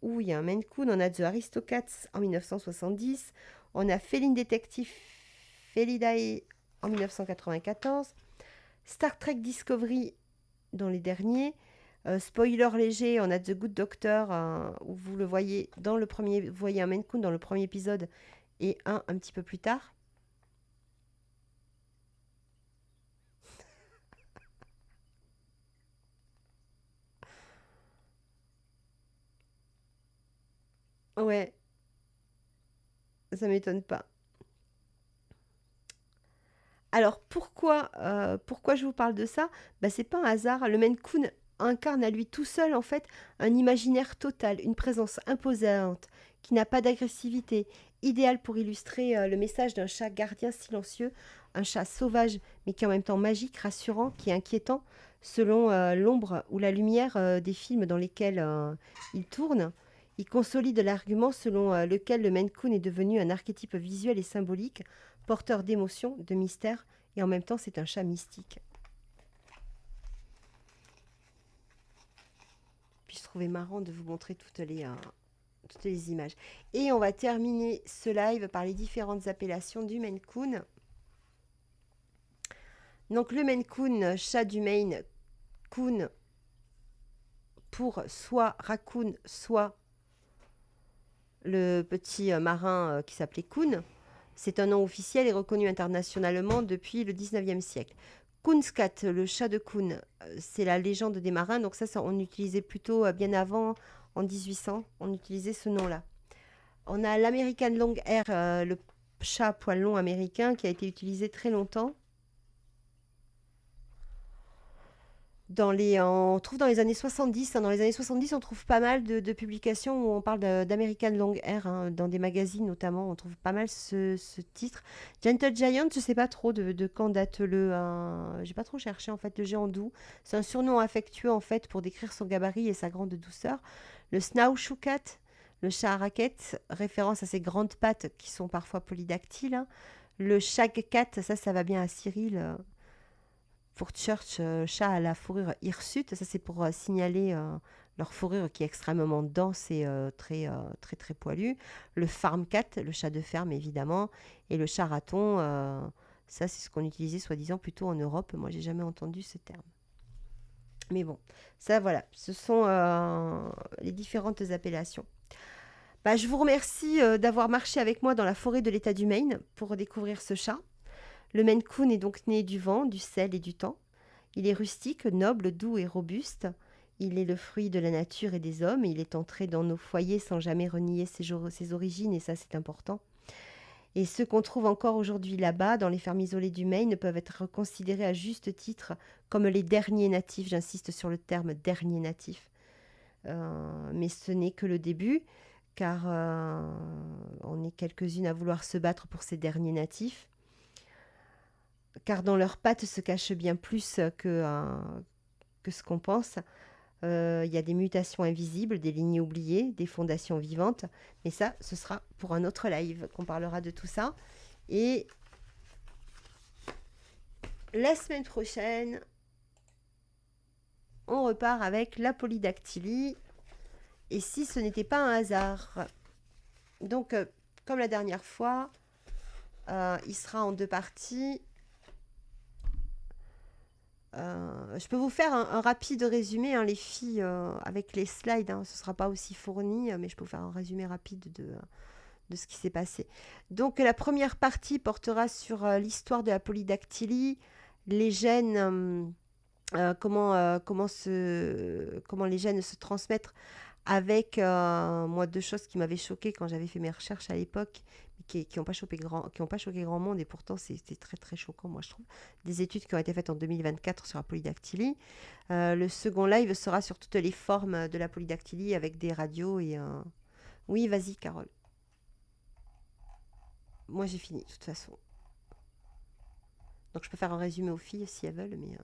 Speaker 1: où il y a un Maine Coon. On a The Aristocats en 1970. On a Feline Detective Felidae en 1994. Star Trek Discovery dans les derniers. Spoiler léger, on a The Good Doctor, où vous le voyez dans le premier, vous voyez un Maine Coon dans le premier épisode et un petit peu plus tard. Ouais, ça m'étonne pas. Alors pourquoi je vous parle de ça? Bah, c'est pas un hasard. Le Maine Coon incarne à lui tout seul en fait un imaginaire total, une présence imposante qui n'a pas d'agressivité, idéal pour illustrer le message d'un chat gardien silencieux, un chat sauvage mais qui est en même temps magique, rassurant, qui est inquiétant selon l'ombre ou la lumière des films dans lesquels il tourne. Il consolide l'argument selon lequel le Maine Coon est devenu un archétype visuel et symbolique, porteur d'émotions, de mystère, et en même temps c'est un chat mystique. Puis je trouvais marrant de vous montrer toutes les images. Et on va terminer ce live par les différentes appellations du Maine Coon. Donc le Maine Coon, chat du Maine, Coon pour soit raccoon, soit le petit marin qui s'appelait Coon. C'est un nom officiel et reconnu internationalement depuis le 19e siècle. Coonscat, le chat de Coon, c'est la légende des marins. Donc ça on utilisait plutôt bien avant, en 1800, on utilisait ce nom-là. On a l'American Long Hair, le chat à poil long américain qui a été utilisé très longtemps. On trouve dans les années 70, hein, dans les années 70, on trouve pas mal de publications où on parle d'American Long Hair, hein, dans des magazines notamment, on trouve pas mal ce titre. Gentle Giant, je sais pas trop de quand date j'ai pas trop cherché en fait, le géant doux. C'est un surnom affectueux en fait pour décrire son gabarit et sa grande douceur. Le Snowshoe Cat, le chat à raquette, référence à ses grandes pattes qui sont parfois polydactyles. Hein. Le Shag Cat, ça va bien à Cyril. Church, chat à la fourrure hirsute. Ça, c'est pour signaler leur fourrure qui est extrêmement dense et très, très poilue. Le farm cat, le chat de ferme, évidemment. Et le chat raton, ça, c'est ce qu'on utilisait soi-disant plutôt en Europe. Moi, j'ai jamais entendu ce terme. Mais bon, ça, voilà. Ce sont les différentes appellations. Bah, je vous remercie d'avoir marché avec moi dans la forêt de l'État du Maine pour découvrir ce chat. Le Maine Coon est donc né du vent, du sel et du temps. Il est rustique, noble, doux et robuste. Il est le fruit de la nature et des hommes. Il est entré dans nos foyers sans jamais renier ses origines, et ça c'est important. Et ceux qu'on trouve encore aujourd'hui là-bas, dans les fermes isolées du Maine, peuvent être considérés à juste titre comme les derniers natifs. J'insiste sur le terme dernier natif. Mais ce n'est que le début, car on est quelques-unes à vouloir se battre pour ces derniers natifs. Car dans leurs pattes se cache bien plus que ce qu'on pense. Il y a des mutations invisibles, des lignées oubliées, des fondations vivantes. Mais ça, ce sera pour un autre live qu'on parlera de tout ça. Et la semaine prochaine, on repart avec la polydactylie. Et si ce n'était pas un hasard. Donc, comme la dernière fois, il sera en 2 parties. Je peux vous faire un rapide résumé, hein, les filles, avec les slides. Hein, ce ne sera pas aussi fourni, mais je peux vous faire un résumé rapide de ce qui s'est passé. Donc, la première partie portera sur l'histoire de la polydactylie, les gènes, comment les gènes se transmettent avec, moi, 2 choses qui m'avaient choquée quand j'avais fait mes recherches à l'époque, mais qui n'ont pas choqué grand monde, et pourtant c'était très très choquant, moi je trouve. Des études qui ont été faites en 2024 sur la polydactylie. Le second live sera sur toutes les formes de la polydactylie avec des radios et un... Oui, vas-y, Carole. Moi j'ai fini, de toute façon. Donc je peux faire un résumé aux filles si elles veulent, mais...